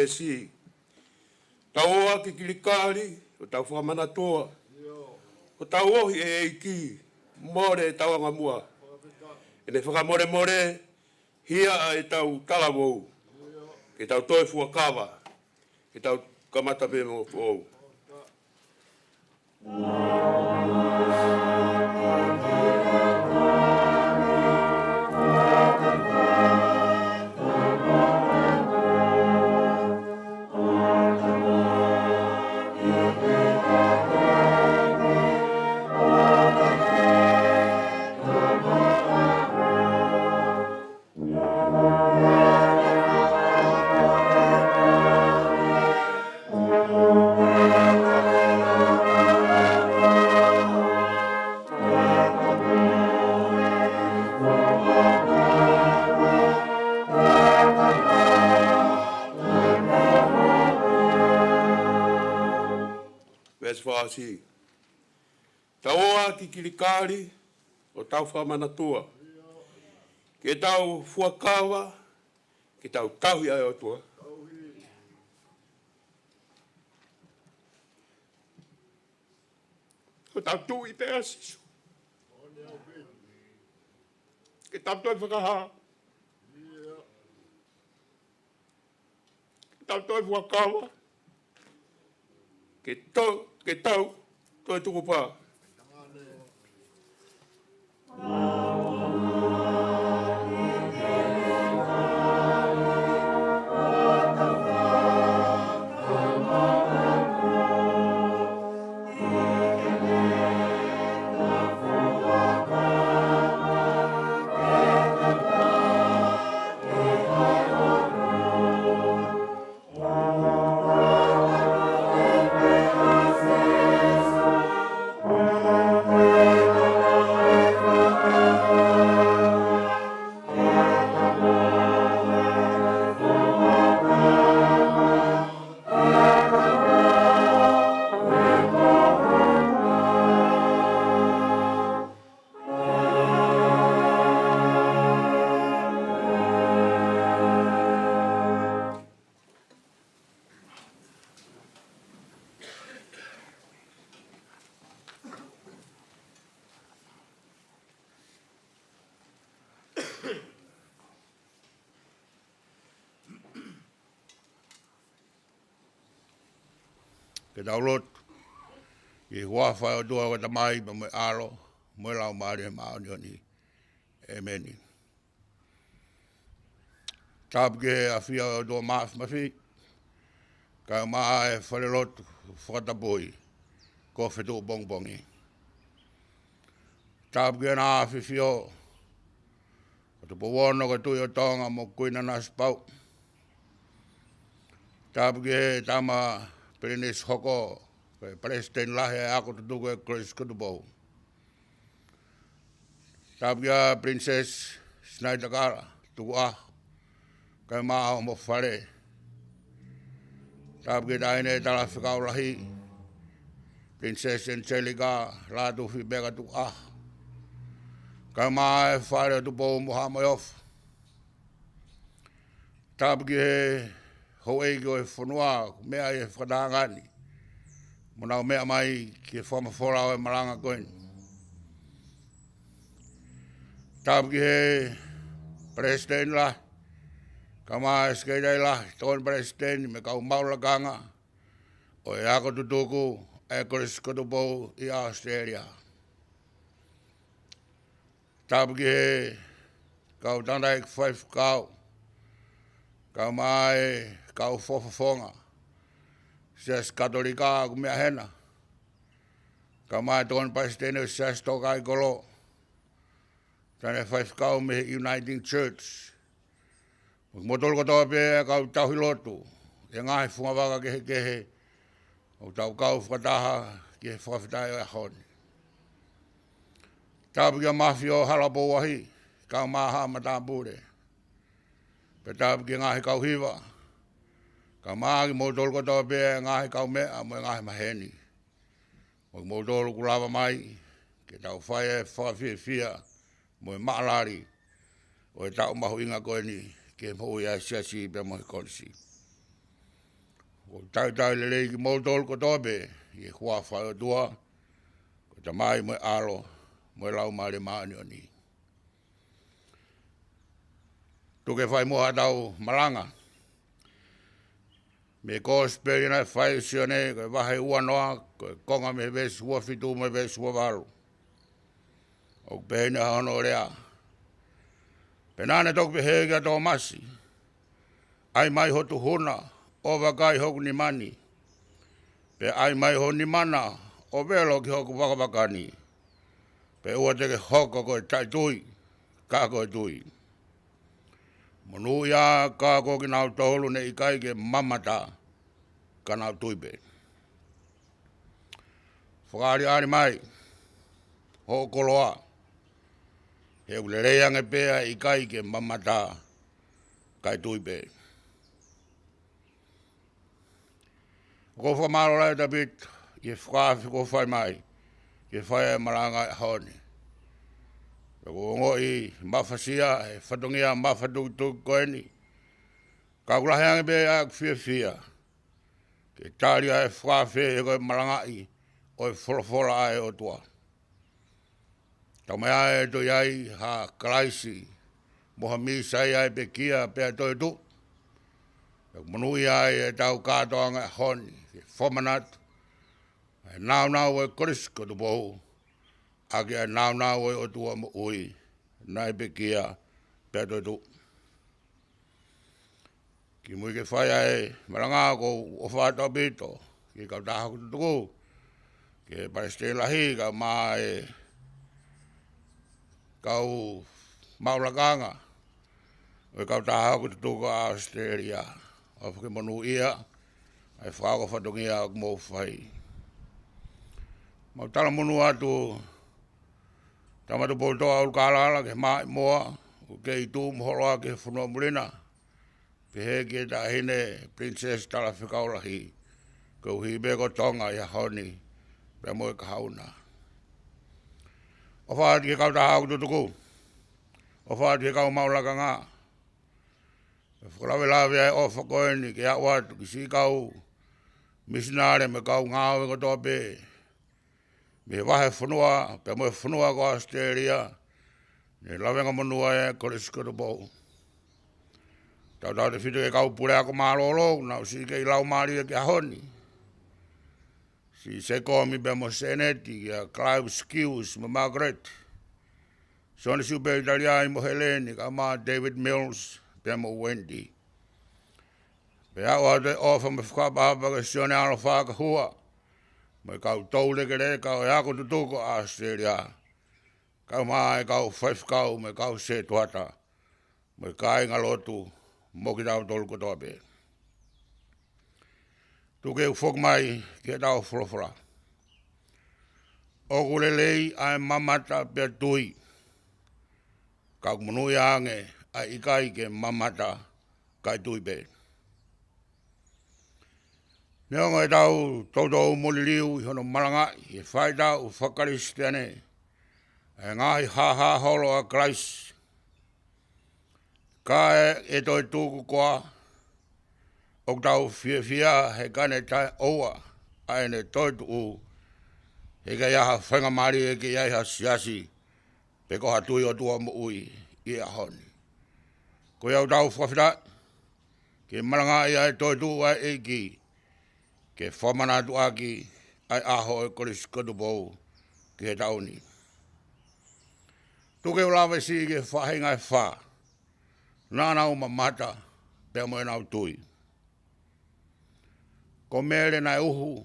Si tau oa ki kirikari, o tau Fakamanatu, o tau ohi e eiki, more e tauanga mua. E ne whakamore more, hia e tau Kalawou, ke tau toi fuakawa, ke tau kamata pe mo ou. Si. Tau oa ki kirikari, o tau Fakamanatu. Ke tau fuakawa, ke tau tauhi ai o tua. O tau tui pe asisu. Ke tau toi whakaha. Ke tau toi fuakawa. Ke tau, toi Tuku'aho. Ke Ouau Lotu, i hua whai o tua o tamai pa mo alo, mo lau maari e maonioni. Amen. Tāpu ke a whia o tua mafi, ka maa e whare lotu whakatapoi, ko whetu bongbongi. Tāpu ke nā whiwhio, o te powono ka tui o Tonga mo kui Nanasipau'u. Tāpu ke tama Perenis hoko, ke President lahe e ako tutuku e Kolisi Tupou. Tāpu ke Princess Sinaitakala, Tuku'aho, kai maa mo whare. Tāpu ke taine tala Fakaola, Princess Angelika, Lātūfuipeka Tuku'aho. Kai maa e whare o Tupou mo hamoiofu. Tāpu ke he hou eiki o e whanua, mea e whakatangani. Mona o mea mai ki e whamawhora o e maranga koini. Tāpu ki he President la, ka maa e skeitai la, tōn President me kau maulakanga, o e ako tutuku e Kolisi Tupou i Australia. Tāpu ki he kau tandai whaifukau, ka maa e kau whawhawhonga, sias Katolika ku mea hena, ka maa e tōn President o sias tōkai kolo, tane whaifukau me United Church. Motolo katoa pe kau Ouau Lotu, e ngahi whungawaka kehe, o tau kau whakataha ki he Fakafeta'i o honi. Tāpu kia Mafile'o Halaevalu ahi, kau maha matāpure. Pe tāpu kia ngahi kau hiwa, ka maa ki motolo katoa pe ngahi kau mea mo ngahi maheni. O motolo kulava mai, ke tau whai e whawhiawhia, mo e maalari, o e tau mahu inga koeni, ke mou ia siasi pe mo e Kolisi. O tau lelei ki motolo katoa pe, i e hua whai o tua, ko tamai mo e alo, mo e lau maari maanioni. Tuke whai moha tau malanga, me kōsperi na whai sione, ko e wahe ua noa, ko e konga me ves ua fitu me ves ua walu. O pehene hono rea. Penane tok pehe kia tō masi. Ai mai hotu huna, o wakai hoku ni mani. Pe ai mai ho ni mana, o velo ki hoku wakawakani. Pe ua teke hoko koe tai tui, ka koe tui. Monu ia ka koe ki nau tohulu ne ikai ke mamata, ka nau tuipe. Faka'ali'ali mai, ho Koloa'ia. He ulereange pea ikai ke mamata, kai tuipe. Ko whamaro lai tapit, i whaafi ko whai mai, ke whai e maranga e honi. Ko ngo i mawhasia, e whatongia mawhatukutuk koeni. Ka kulaheange pea ak whiawhia. Ke tāria e whaafi e koe maranga i, o e wholawhola ai o tua. Tau mea e to iai ha Kolisi, moha misai ai pe kia pea toi tu. Manu iai e tau Katoanga e honi, ke Commonwealth, e nau e Kolisi Tupou, ake e nau e o tua mo ui, nai pe kia pea toi tu. Ki mui ke whai ai maranga ko o whātau pito, ki kau taha ku tuku, ke President lahi ka maa e kau maulakanga, o kau taha ku tuku a Australia, o whake monu ia, ai whako whatongia o mou whai. Mau tala monu atu, tamatu Tupouto'a Ulukalala ke mai moa, o ke i tū moholoa ke whanua mulina, pe he ke ta hine Princess tala Fakaola hi, ko hi beko Tonga i honi, pe mo e kahauna. O whaati ke kau taha ku tutuku, o whaati ke kau maulaka ngā. E whakalawe lawe ai o whakoeni ke a watu ki si kau misinare me kau ngāwe ko toa pe. Me wahe whanua, pe mo e whanua ko Australia, Ne lawenga monua e Kolisi Tupou. Tau te whitu e kau pule ako mālolo, nau si ke ilau maari e ke ahoni. Si se komi be mo seneti, kia Clive Skills, mo Margaret. Sone siu be Italiai mo Heleni, ka ma David Mills, be mo Wendy. Pe au te ofa me whakapahapa ke sione alo whakahua. Mo kau toule ke re, kau e ako tutuko a Australia. Kau maa e kau whaifkau, me kau se tuata. Mo kai ngā lotu, mo ki tau tolu kotoa pe. Tuke u whok mai, ki tau wholofora. Oku lelei ai mamata pe tui. Kau munui ange, ai ikai ke mamata kai tui pe. Neonga e tau tautou moliliu i hono malanga i whai tau whakaristiane. E ngahi haha holo a Christ. Ka e toi tūku koa. O tau fia he kane tai oua. Ai ne toi tuku. He ka iaha whenga mari e ke iaiha siasi. Pe koha tui o tua mo ui i a honi. Ko iau tau whawhita. Ke malanga i ai toi tūku ai e ki. Ke Fakamanatu aki ai aho e Kolisi Tupou ki he tauni. Tuke ulawe si ke whahinga e wha. Nānau mamata pe mo e nau tui. Ko mere nai uhu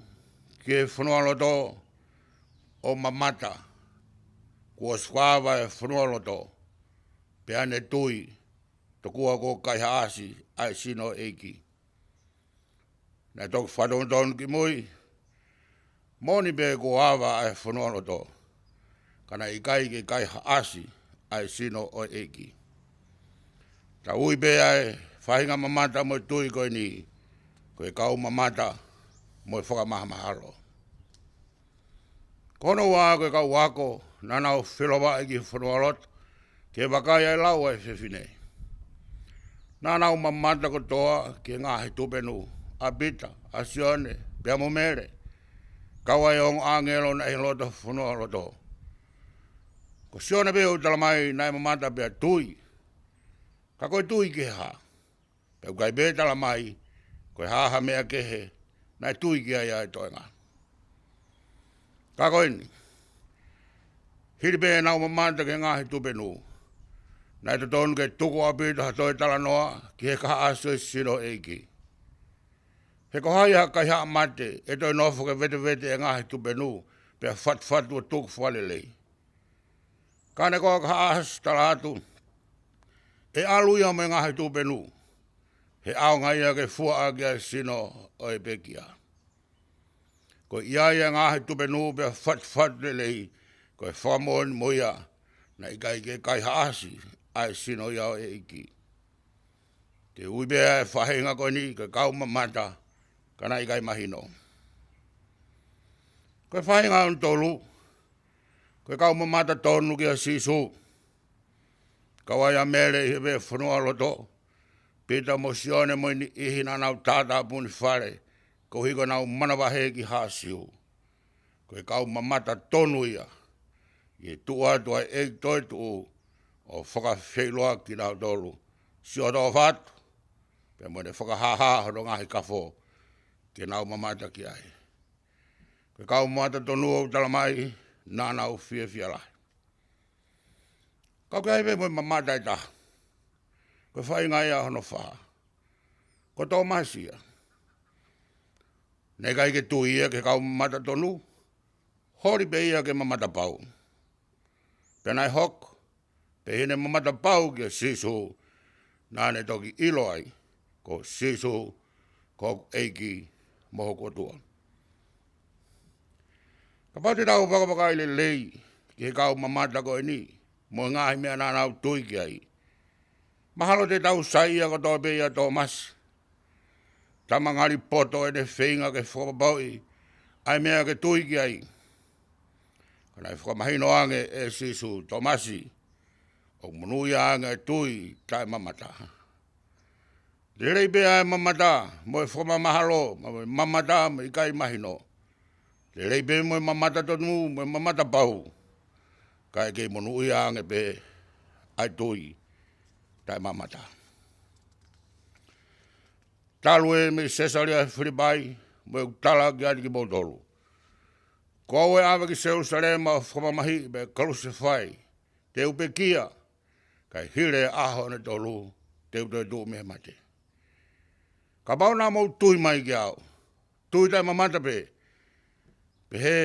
ke whanua loto o mamata. Kua swawa e whanua loto pe ane tui to kua ko kai haasi ai sino eiki. Nai toku whatonton ki mui, moni pe ko awa ai whanua loto. Kana i kai ke kai haasi ai sino o eiki. Ta ui pe ai whahinga mamata mo tui koe ni, koe kau mamata mo whakamahamahalo. Kono wā koe kau wako, nanau whilowa e ki whanua loto, ke wakai ai lau ai whiwhine. Nanau mamata ko toa ke ngahi tupenu, a pita, a sione, pia mo mere. Kawa e ongo angelo na loto whanua loto. Ko sione pe utala mai nai mamata pia tui. Ka koe tui ke ha. Pe ukai pe tala mai, koe haha mea kehe, nai tui ki ai ai toenga. Ka koe ni. Hiri pe nau mamata ke ngahi tupenu. Nai to tonu ke tuku apita hatoi tala noa, ki he kaha aso sino eiki. He ko hai haka hea mate, e toi nofo ke vete e ngahi tupenu, pe whatwhatu o tuku whalelei. Kane koa ka haas tala atu, e aluia me ngahi tupenu, he aonga ia ke fua agia sino o e pekia. Ko iaia ngahi tupenu pe whatwhatu lei, ko e whamon moia, na ikai ke kai haasi, ai sino ia o e iki. Te uibea e whahenga ko ni, ke kau mamata, kana ikai mahino. Koe whahinga un tolu, koe kau mamata tonu ki a sisu. Kawai a mere i hewe whanua loto, pita mo sione mo ni ihina nau tata puni whare, ko hiko nau manawahe ki hasiu. Koe kau mamata tonu ia, i tuatoa e toi tuu, o whakawheiloa ki nau tolu. Sio tō whatu, pe mo ne whakahaha horo ngahi kafo, ke nau mamata ki ai. Koe kau mamata tonu o tala mai, nā nau fia lai. Kau kai pe mo mamata i taha. Koe whainga ia hono wha. Ko tō masia. Nei kai ke tui ia ke kau mamata tonu, hori pe ia ke mamata pau. Penai hok, pe hine mamata pau ke sisu, nāne toki ilo ai, ko sisu, ko eiki, moho kotua. Ka pati tau whakapakai le lei, ki he kau mamata koe ni, mo ngahi mea nānau tui ki ai. Mahalo te tau saia ko tō pe ia tō mas. Tamangari poto e te whinga ke whakapaui, ai mea ke tui ki ai. Kanai whakamahino ange e sisu tō masi, o munui ange tui tai mamata. Lirei pe ai mamata, mo e whakamahalo, mo e mamata mo i kai mahino. Lirei pe mo e mamata tonu, mo e mamata pau. Kai kei munui ange pe, ai tui tai mamata. Talu e me sesalia whiribai, me utala ki ati ki botolu. Ko e awa ki Jerusalema whamamahi me Kolisi whai, te upe kia, kai hire aho ne tolu, te upe tu me mate. Ka pau nā mau tui mai ki au, tui tai mamata pe he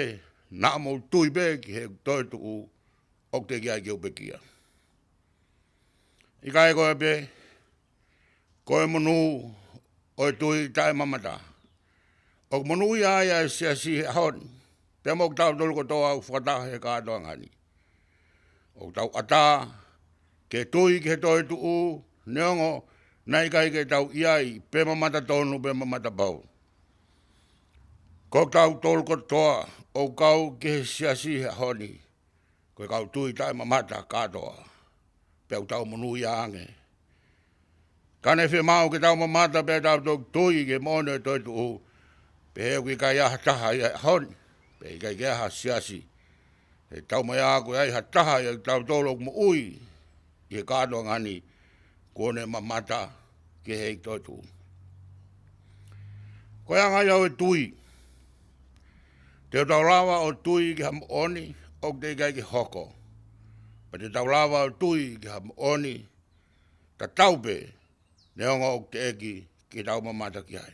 nā mau tui pe ki he toi tu u, ok te kia ki upe kia. I kai koe pe, koe monu o tui tai mamata. O monu ia ia sia si hon, pe mo tau tolu ko toa u whakata he Katoanga ni. O tau ata, ke tui ki he toi tu u, neongo, nai kai ke tau iai, pe mamata tonu, pe mamata pau. Ko tau tolu ko toa, o kau ki he sia si honi, ko kau tui tai mamata katoa, pe au tau monu ia ange. Kane whi mau ke tau mamata pe tau tui ke mone toi tu u, pe heu ki kai aha taha ia honi, pe kai ke aha siasi. E tau mai ako ia iha taha ia tau tolo mo ui, ke kātoa ngani, kone mamata ke hei toi tu. Ko ia ngai au e tui, te tau lawa o tui ki ham oni, o te kai ki hoko. Pa te tau lawa o tui ki ham oni, ta taupe, neonga o te eki ki tau mamata ki hai.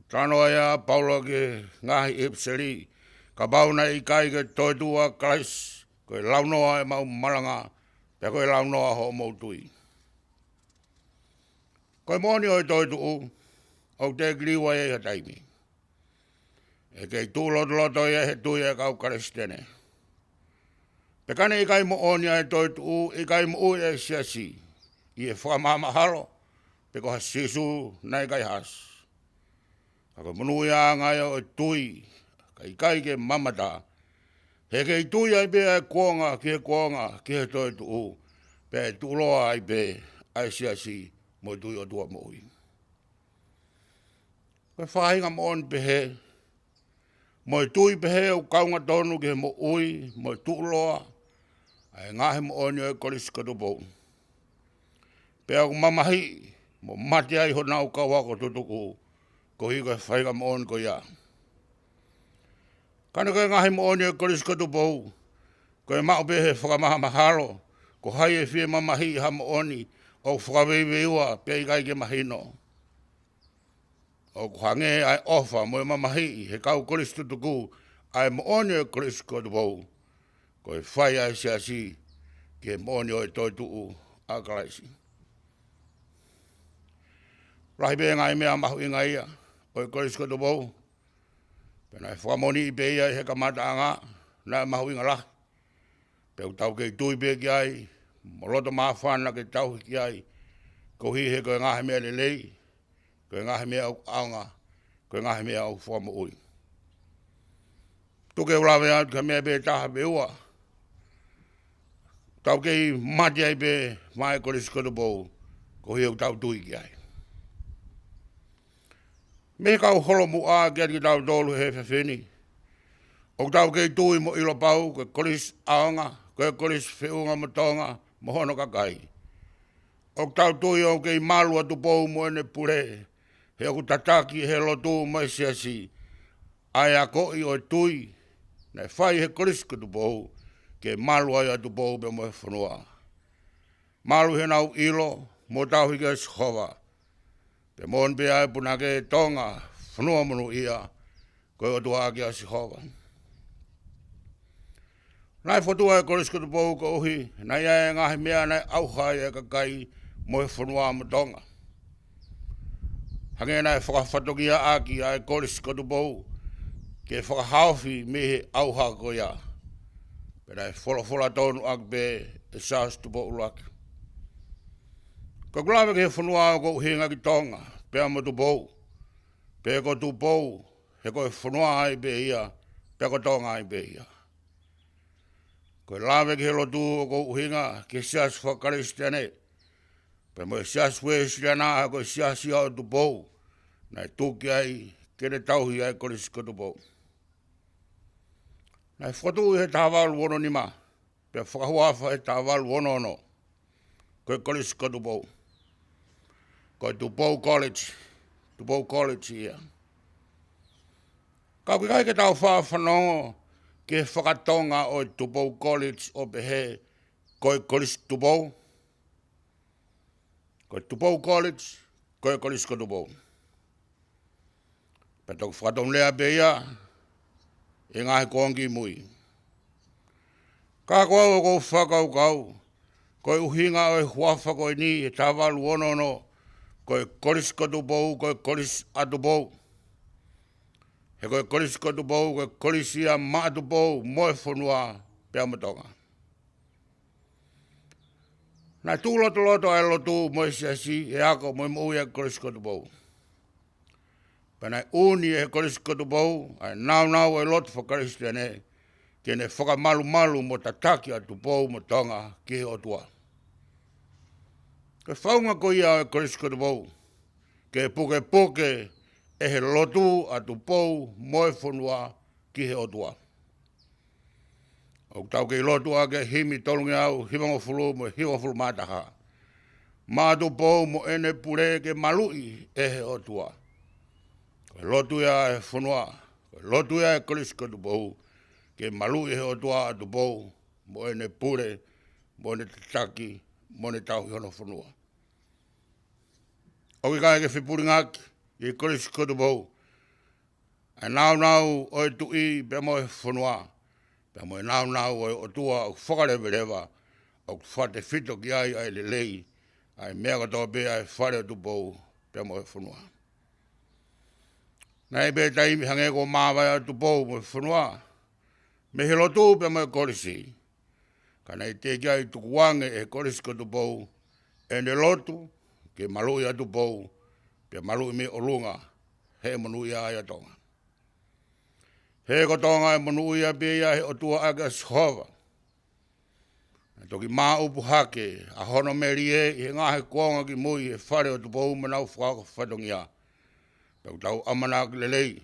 Tanoa ia paulo ke ngahi ipseri, ka bauna i kai ke toitua krais, koe launoa e mau malanga, pe koe launoa ho mau tui. Koe moni o i toitu u, o te kliwa e hataimi. E kei tūloto e he tui e kau karistene. Pe kane i kai mo onia e toitu u, i kai mo ui e siasi, i e whakamahalo, pe koha sisu nei kai has. Ako munu ia ngai o e tui, kai ke mamata, he kei tui ai pe e kuonga, ki he toitu u, pe tuloa ai pe, ai siasi, mo tui o tua mo ui. Koe whahinga mo on pe he, mo tui pe he o kaunga tonu ki he mo ui, mo tuloa, ai ngahe mo oni o e Kolisi Tupou. Pe au mamahi, mo mati ai ho nau kawako tutuku, ko hi koe whahinga mo on ko ia. Kane koe ngahi mo oni o Kolisi Tupou, koe mao pe he whakamaha mahalo, ko hai e whie mamahi ha mo oni, o whakaweiweiwa pe i kai ke mahino. O hange ai ofa mo e mamahi, he kau Kolisi tutuku, ai mo oni o Kolisi Tupou, koe whai ai siasi, ke mo oni o e toi tuu a kalaisi. Rahi pe ngai mea mahu i ngai ia, o e Kolisi Tupou, pena e whakamoni i pe ia he kamataanga, na mahu i ngala. Pe u tau kei tui pe ki ai, mo loto mawhana ke tau ki ai, ko hi he koe ngahe mea lelei, koe ngahe mea au aunga, koe ngahe mea au whamo ui. Tuke ulawe atu ka mea pe taha pe ua, tau kei mati ai pe mai Kolisi Tupou, ko hi au tau tui ki ai. Me kau holo mu a ki ati tau tolu he whewheni, o tau kei tui mo ilo pau, koe Kolisi aonga, koe Kolisi whiunga mo Tonga, mo hono kakai. O tau tui o kei malua Tupou mo ene pure, he oku tataki he lotu mo e siasi, ai a koi o e tui, nei whai he Kolisi Tupou, ke malua ia Tupou pe mo e whanua. Malu he nau ilo, mo tau hike e shova, pe mon pe ai puna ke Tonga, whanua monu ia, koe o tua aki a shova. Nai whatua e Kolisi Tupou ko uhi, nai e ngahi mea nai auhai e kakai mo e whanua mo Tonga. Hange nai whakawhatokia aki a e Kolisi Tupou, ke whakahauwhi me he auha ko ia. Pe nai whola tonu aki pe e SYD Tupou laki. Ko kulawe ke whanua ko uhi ngaki Tonga, pe amo Tupou, pe ko Tupou, he ko e whanua ai pe ia, pe ko Tonga ai pe ia. Ko lawe ke lotu o ko uhinga ke SYD whakaristene, pe mo e SYD wēsiriana ko SYD au Tupou, nai tuki ai kere tauhi ai Kolisi Tupou. Nai whatu he Halaevalu wono nima, pe whakahuafa e tāwalu ono. Koe Kolisi ko Tupou. Koe Tupou College ia. Kau ki kai ke tau whawhanongo ke whakatonga o Tupou College o pehe koe Kolisi Tupou. Koe Tupou College, koe Kolisi ko Tupou. Pe toku whakatong lea pe ia, e ngahe kongi mui. Ka koe o kou whakaukau, koe uhinga o e huafa koe ni e tāwalu ono, koe Kolisi ko Tupou, koe Kolisi a Tupou. He koe Kolisi ko Tupou, koe Kolisi a maa Tupou, moe whanua pia matonga. Nā tū loto ai lotu moe siasi, e ako moe mou ia Kolisi ko Tupou. Pēnei uni e Kolisi ko Tupou, ai nau e lotu whakaristiane, kene whakamalu mo tataki a Tupou mo Tonga ki he otua. Ke whaunga ko ia e Kolisi ko Tupou, ke puke e he lotu a Tupou moe whanua ki he otua. O tau ke lotu a ke himi tolungi au, hiwango fulu mo hiwango fulu mātaha. Mā Tupou mo ene pure ke malui e he otua. Koe lotu ia e whanua, koe lotu ia e Kolisi ko Tupou, ke malui e he otua a Tupou mo ene pure, mo ene tataki, mo ene tau hihono whanua. O ki kai ke whipuri ngaki, i Kolisi ko Tupou, e nau o e tui pe mo e whanua, pe mo e nau o e otua o whakarewelewa, o whate whito ki ai ai lelei, ai mea katoa pe ai whare o Tupou, pe mo e whanua. Nei pe taimi hange ko māwai a Tupou mo e whanua, me he lotu pe mo e Kolisi, ka nei te kia i tukuange e Kolisi ko Tupou, e ne lotu, ke malui a Tupou, pe malui me olunga, he manui a ia Tonga. He ko Tonga e manui a pe ia he otua aga shova. Toki mā upu hake, a hono meri e, he ngahe kuonga ki mui e whare o Tupou manau whakafatongia. Pau tau amana ki lelei,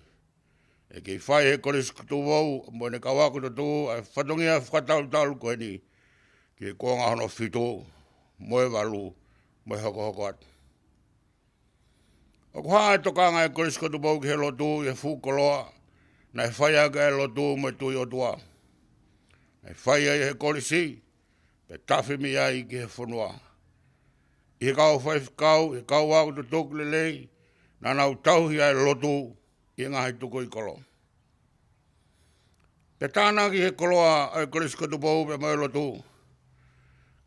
e kei whai he Kolisi ko Tupou, mo ne kawaku to tu, a whatongia whakatalu koe ni, ki kuonga hono whito, moe walu, moe hoko atu. O kuhaa e tokanga e Kolisi ko Tupou ki he lotu, e whukoloa, na e whai aga e lotu mo e tui o tua. Na e whai e he Kolisi, pe tafi mi ai ki he whanua. I he kau whai whikau, he kau waku to tuku lelei, na nau tauhi ai lotu, i ngahi tuku i kolo. Pe tāna ki he koloa ai Kolisi ko Tupou pe mai lotu,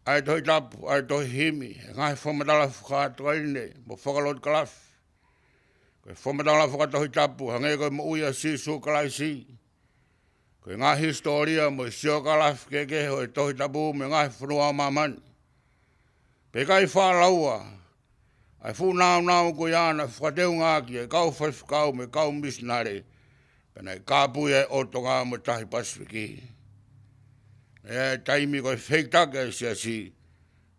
ai tohi tapu, ai tohi himi, e ngahi whamatala whakatoaine, mo whakalot kalafi. Koe whamatala whakatohi tapu, hange koe mo uia sisu kalaisi. Koe ngā historia mo i sio kalafi keke ho e tohi tapu me ngahi whanua mamani. Pe kai whalaua, ai fu nau ko iana whakateu ngāki e kau whaiwhikau me kau misnare, pena i kāpuia e o Tonga mo tahi Pasifiki. E taimi koe wheiktaka e siasi,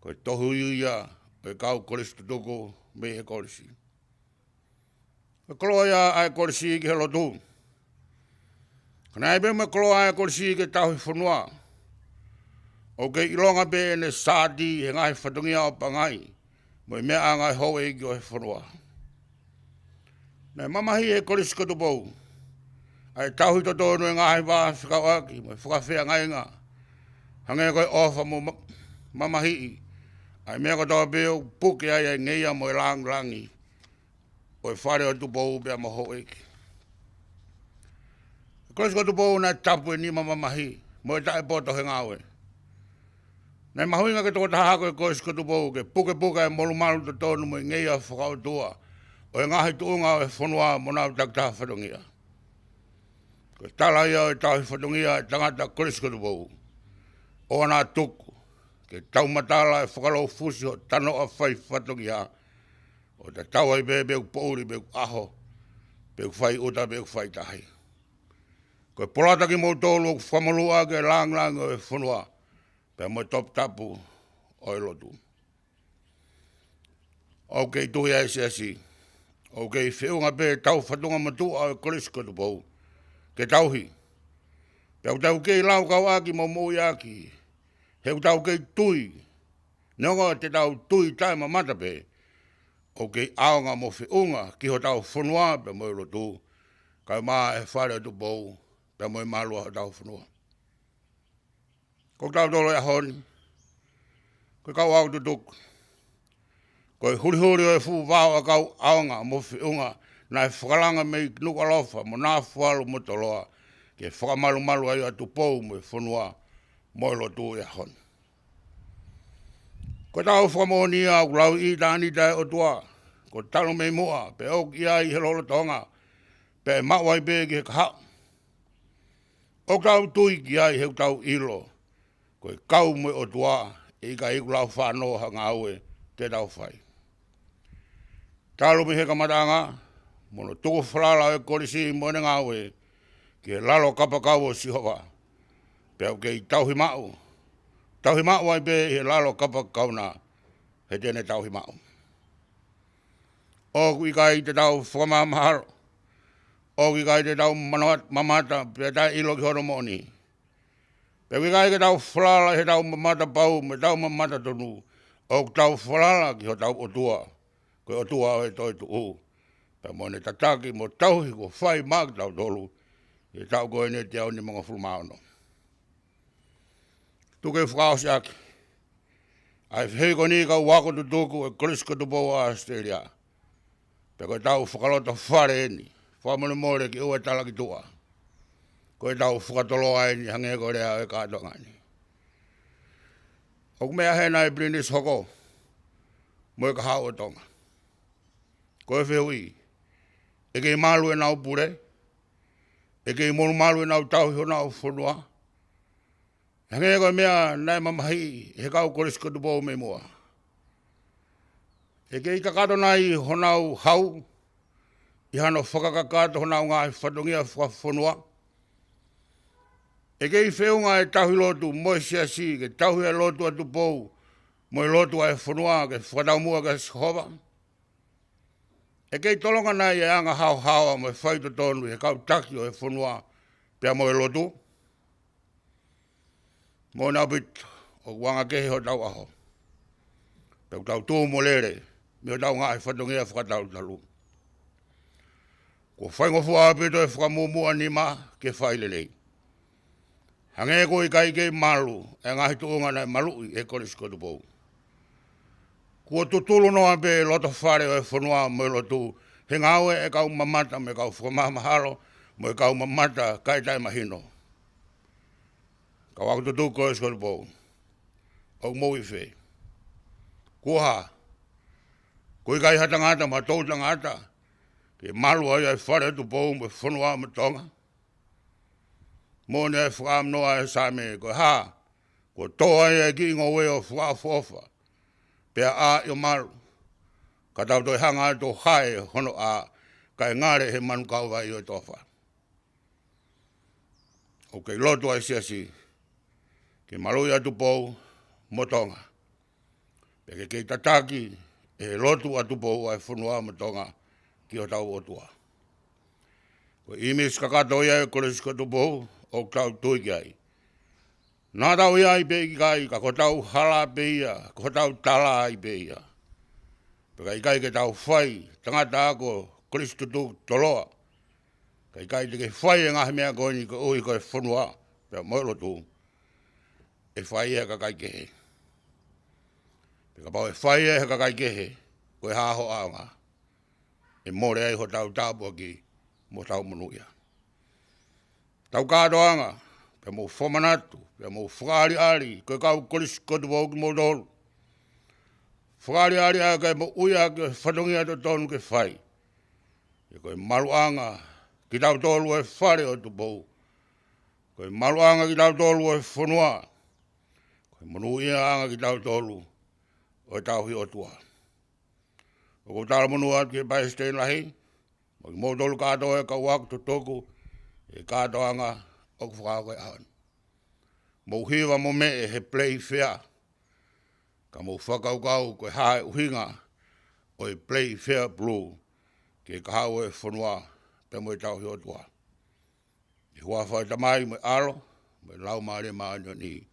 koe tohu iuia, koe kau Kolisi tutuku me he Kolisi. Koloa'ia ai Kolisi ki he lotu. Kana e pe me Koloa'ia Kolisi ke tauhi whanua. O ke ilonga pe ene SYD he ngai whatungia o pangai, mo i mea ngai hou e ki o he whanua. Nei mamahi he Kolisi ko Tupou, ai tauhi totonu e ngai wā whikauaki, mo i whakawhea ngai ngā. Hange koe ofa mo mamahi, ai mea katoa pe o puke ai ngeia mo i langi, o i whare o Tupou pia mo hou eki. Kolisi ko Tupou na tapu e nima mamahi, mo i tae poto he ngawe. Nei mahuinga ke toko taha koe Kolisi ko Tupou, ke puke e molumalu to tonu mo i ngeia whakautua, o i ngahi tuunga o e whanua mo nau taktaha whatongia. Koe tala ia o i tahi whatongia e tangata Kolisi ko Tupou. O anā tuku, ke taumatala e whakalou fusi o tano a whai whatongia, o te tau ai beu pouri, beu aho, beu whai uta, beu whai tahi. Koe polata ki mou tolu o whamalua ke lang o e whanua, pe mo top tapu o e lotu. O kei tuhi ai siasi, o kei whiunga pe tau whatunga matua o e Kolisi ko Tupou, ke tauhi. Pe au tau kei lau kau aki mo mui aki, He tau kei tui. Nonga te tau tui tai mamata pe. O kei aonga mo whiunga ki ho tau whanua pe Ouau Lotu. Kai maa e whare Tupou pe mo malua ho tau whanua. Ko tau tolo e honi. Ko kau au tutuku. Ko e hurihuri o e fu vau a kau aonga mo whiunga na e whakalanga mei nuka lofa mo nā whalu mo toloa. Ke whakamalu ai a Tupou mo e whanua Ouau Lotu e honi. Ko tau whamoni au lau I tāni tai o tua. Ko talo mei mua pe au ki ai he lolo tonga. Pe mawai pe ki he kahau. O tau tui ki ai he tau ilo. Ko e kau mo o tua. I ka iku lau whanau hanga aue te tau whai. Talo mi he kamatanga. Mono tuku whalala e Kolisi mo ne ngawe. Ki he lalo kapakau o sihowa. Pe au kei tauhimau. Tauhimau ai pe he lalo kapakau na. He tene tauhimau. O kui kai te tau whakamamaharo. O kui kai te tau mamata pe tai ilo ki horo moni. Pe kui kai ke tau whalala he tau mamata pau me tau mamata tonu. O tau whalala ki ho tau otua. Ko otua o he toi tu'u. Pe mo ne tataki mo tauhi ko whai mak tau tolu. He tau koe ne te au ni mga fulmaono. Tuke whakaosi aki. Ai whei ko ni ka wako tutuku e Kolisi ko Tupou a Australia. Pe koe tau whakalota whare eni. Whamone more ki ua tala ki tua. Koe tau whakatoloa eni hange ko rea e Katoanga ni. O kumea hena e British hoko. Mo e ka hao o Tonga. Koe whehui. E kei malu e nau pure. E kei monu malu e nau tauhi o nau whanua. Hange koe mea nai mamahi he kau Kolisi ko Tupou me mua. E kei kakato nai honau hau. I hano whakakakato honau ngai whatongia whanua. E kei whiunga e tauhi lotu mo siasi ke tauhi a lotu a Tupou. Mo e lotu a e whanua ke whataumua ke Sihova. E kei tolonga nai e anga hau hawa mo e whaito tonu he kau taki o e whanua pia mo e lotu. Mo nā bit o wanga kehe ho tau aho. Pau tau tū mo lere, mi o tau ngai whatongia whakatau talu. Ko whaingofu apito e whakamumua ni ma ke whailelei. Hange ko I kai kei malu, e ngahi tuunga nei malui e Kolisi ko Tupou. Kua tutulu noa pe loto whare o e whanua mo e lotu, he ngawe e kau mamata me kau whakamahalo, mo e kau mamata kai tai mahino. Ka wako tutu Kolisi ko Tupou. O mo I whee. Kua ha. Ko I kai hatangata ma tau tangata. Ke malu ai ai whare Tupou me whanua me Tonga. Mo ne whakam noa e same ko ha. Ko toa ai e ki ingo we o whaafofa. Pea a I o malu. Ka tau toi hanga to hae hono a. Kai ngare he manu kauwa I o tofa. Ok, lotu ai siasi. Ke malui a Tupou mo Tonga. Peke kei tataki e lotu a Tupou ai whanua mo Tonga ki o tau otua. Ko imis kakato ia e Kolisi ko Tupou o tau tui ki ai. Nā tau ia I pe I kai ka ko tau hala pe ia, ko tau tala I pe ia. Peka I kai ke tau whai, tangata ako Kolisi tutu toloa. Ka I kai te ke whai e ngahi mea koini ko ui ko e whanua, pea Ouau Lotu. E whai e ka kai kehe. Peka pau e whai e ka kai kehe, ko e haho aonga. E more ai ho tau tāpua ki, mo tau manuia. Tau Katoanga, pe mo Fakamanatu, pe mo Faka'ali'ali, ko e kau Kolisi ko Tupou ki mo tolu. Faka'ali'ali a kai mo uia ke whatongia to tonu ke whai. E ko e maluanga, ki tau tolu e whare o Tupou. Ko e maluanga ki tau tolu e whanua. Manuia anga ki tau tolu o tau hi otua. O ko tala manua ki pai stein lahi, mo ki mo tolu katoa e ka waku to toku, e Katoanga o ku whakao koe ahan. Mo hiwa mo me e he play fair, ka mo whakaukau koe hae uhinga o e play fair blue, ki e kahau e whanua pe mo e tau hi otua. I hua whai tamai mo e alo, mo e lau maare maanyo ni,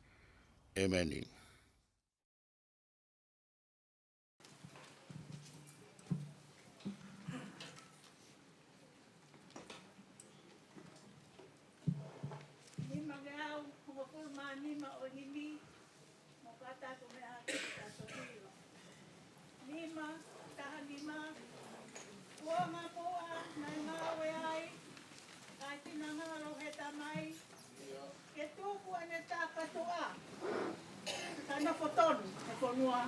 Emeni. Nima geau, hukul ma nima o himi, mo kata ko me ati ta sohilo. Nima, taha nima, ua ma poa, nai ngawe ai, kai tinangalo he tamai, ke tuku ane tā katoa, tana potonu, e konua.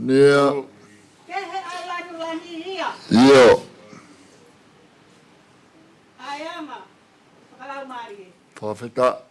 Nia. Kehe ai lanu Langi ia. Io. Aiama, whakalau marie. Fakafeta'i.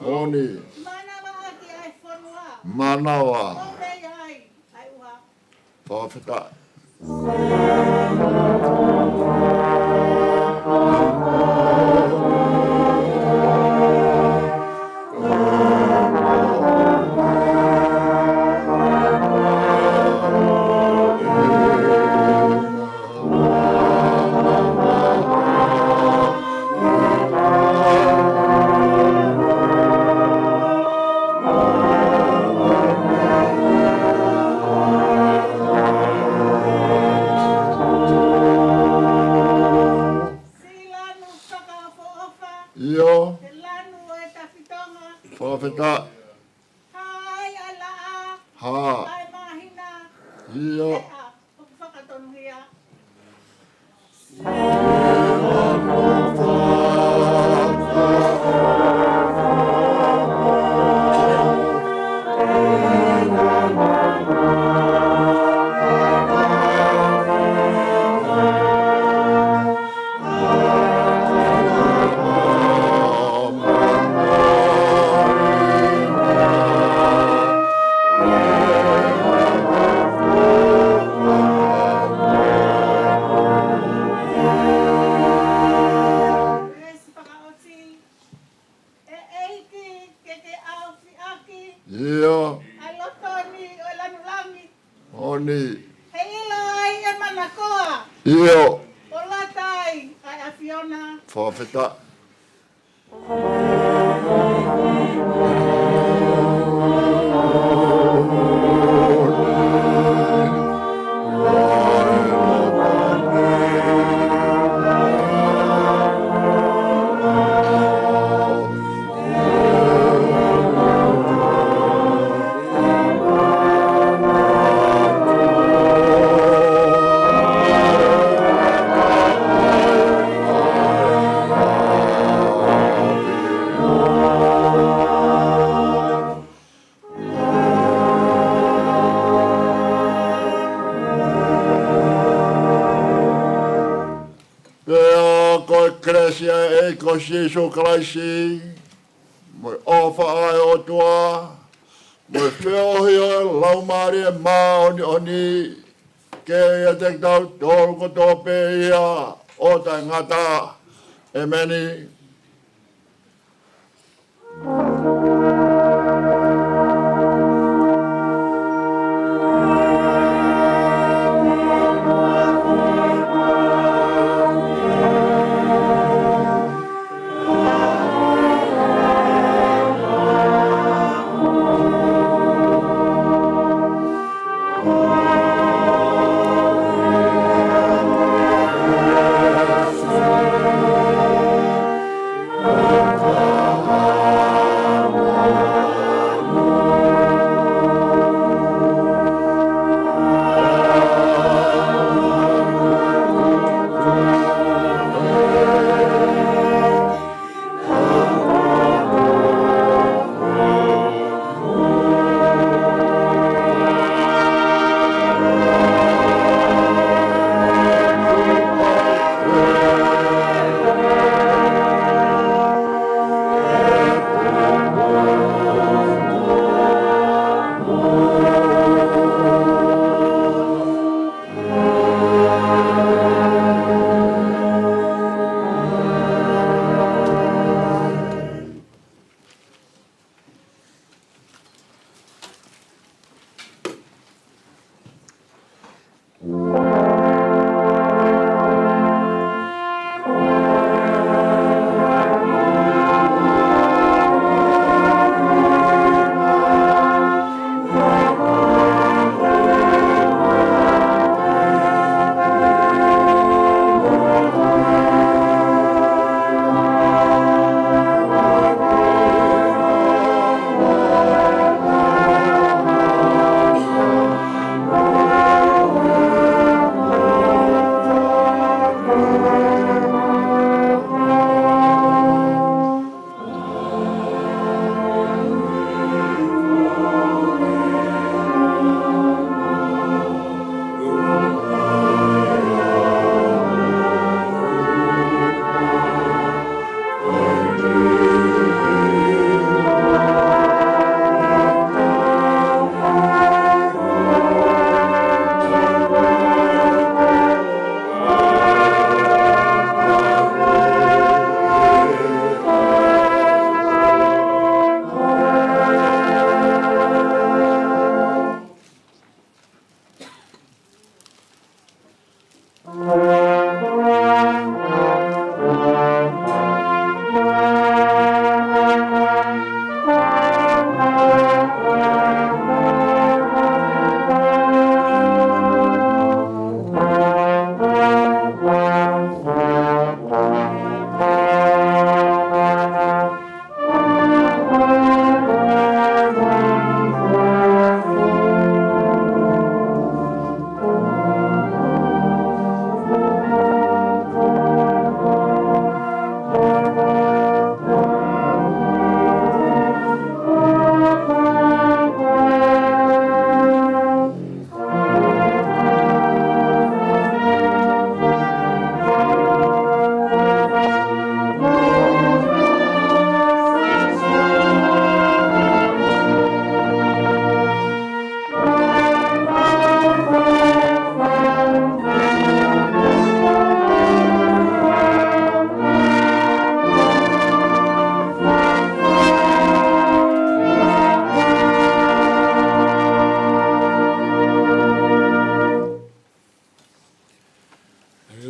Oni. Manawa. Fakafeta'i. Io. Fakafeta'i. Hai ala'a. Ha. Hai mahina. Io. Ea, whakatonuhia. Io. Alotoni o lanu Langi. Oni. He ilo ai e manakoa. Io. O latai ai a Fiona. Fakafeta'i. Eklesia e Kosiso Kolisi, mo ofa ai o tua, mo whiohi o laumari e maoni oni, ke ia te tau tōru ko tōpe ia o tai ngata e meni.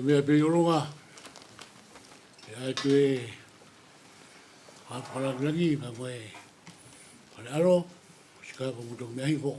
Mea peolonga, ai tue hapara Langi, pa koe Halaevalu, sika pa muto mea hifo.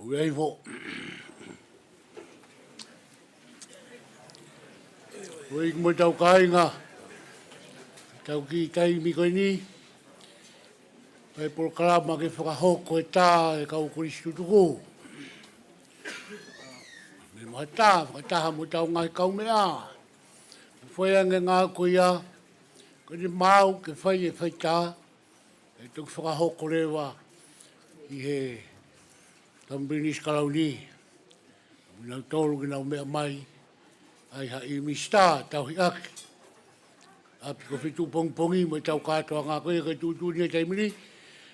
Ui hifo. Ui mo tau kāinga, tau ki tai miko ni, pai Ulukalala ke whakahoko e tā e kau Kolisi Tuku'aho. Me maha tā, whakataha mo tau ngai kau mea. Whai ange ngā koia, ko ni mau ke whai e whai tā, e tuk whakahoko rewa i he tambinis kalau ni. Minau tolu ki nau mea mai, ai ha i mista tau hi aki. Api ko whitu pongpongi mo tau katoa ngā koia kai tūtū ni e taimini,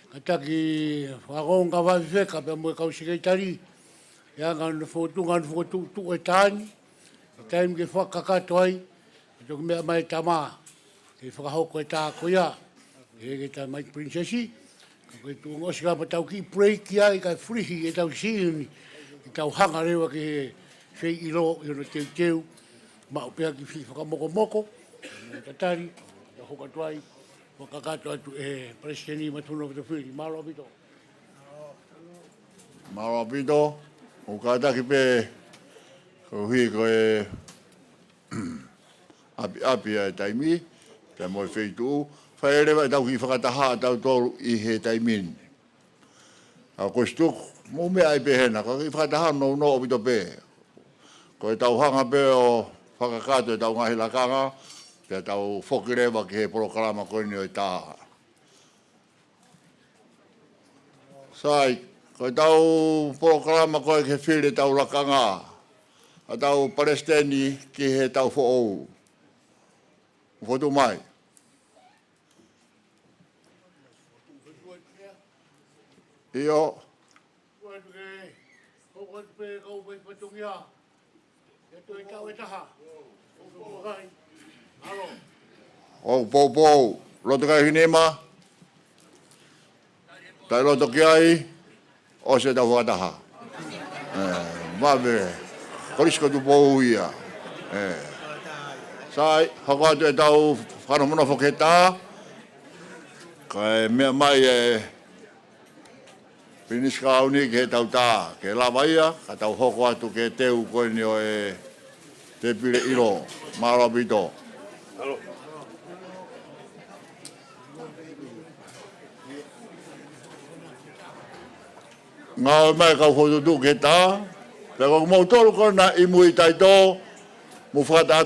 kataki whakonga Mafile'o pe mo kau Sinaitakala ya ngan fotu tu e tani taim ke whakakatoai to me mai tama ke whakahoko e tā koia e ke tā mai princesi ko tu ngosika pa tau ki break ia i kai frihi e tau sini i tau hanga rewa ke fei ilo i ono teu ma upea ki fi whakamoko tatari hoka tuai Wakakato atu e presideni matuna o Tupouto'a. Malo abito. Malo abito. O kātaki pe ko hui ko e api e taimi. Te mo e wheitu. Whai rewa e tau ki whakataha tau tolu i he taimini. A ko stuk mo mea i pe hena. Ko ki whakataha no abito pe. Ko e tau hanga pe o whakakato e tau ngahi lakanga. Te tau whokirewa ki he Ulukalala koe ni o i tāha. Sai, koe tau Ulukalala koe ki he whiri tau lakanga. A tau Palestini ki he Taufa'ahau. Whotu mai. Io. O Poupou, loto kai hinema. Tai loto ki ai, o se tau whakataha. Mawe, Kolisi Tupou ia. Sai, hako atu e tau whakamuna whaketā. Kai mea mai e Piniska auni ke tau tā, ke lawaia, ka tau hoko atu ke teu koe ni o e te pire ilo, maro abito. Ngā mai kau whotutu ke tā, pe kau mau tolu kona i mui taito, mu whakatata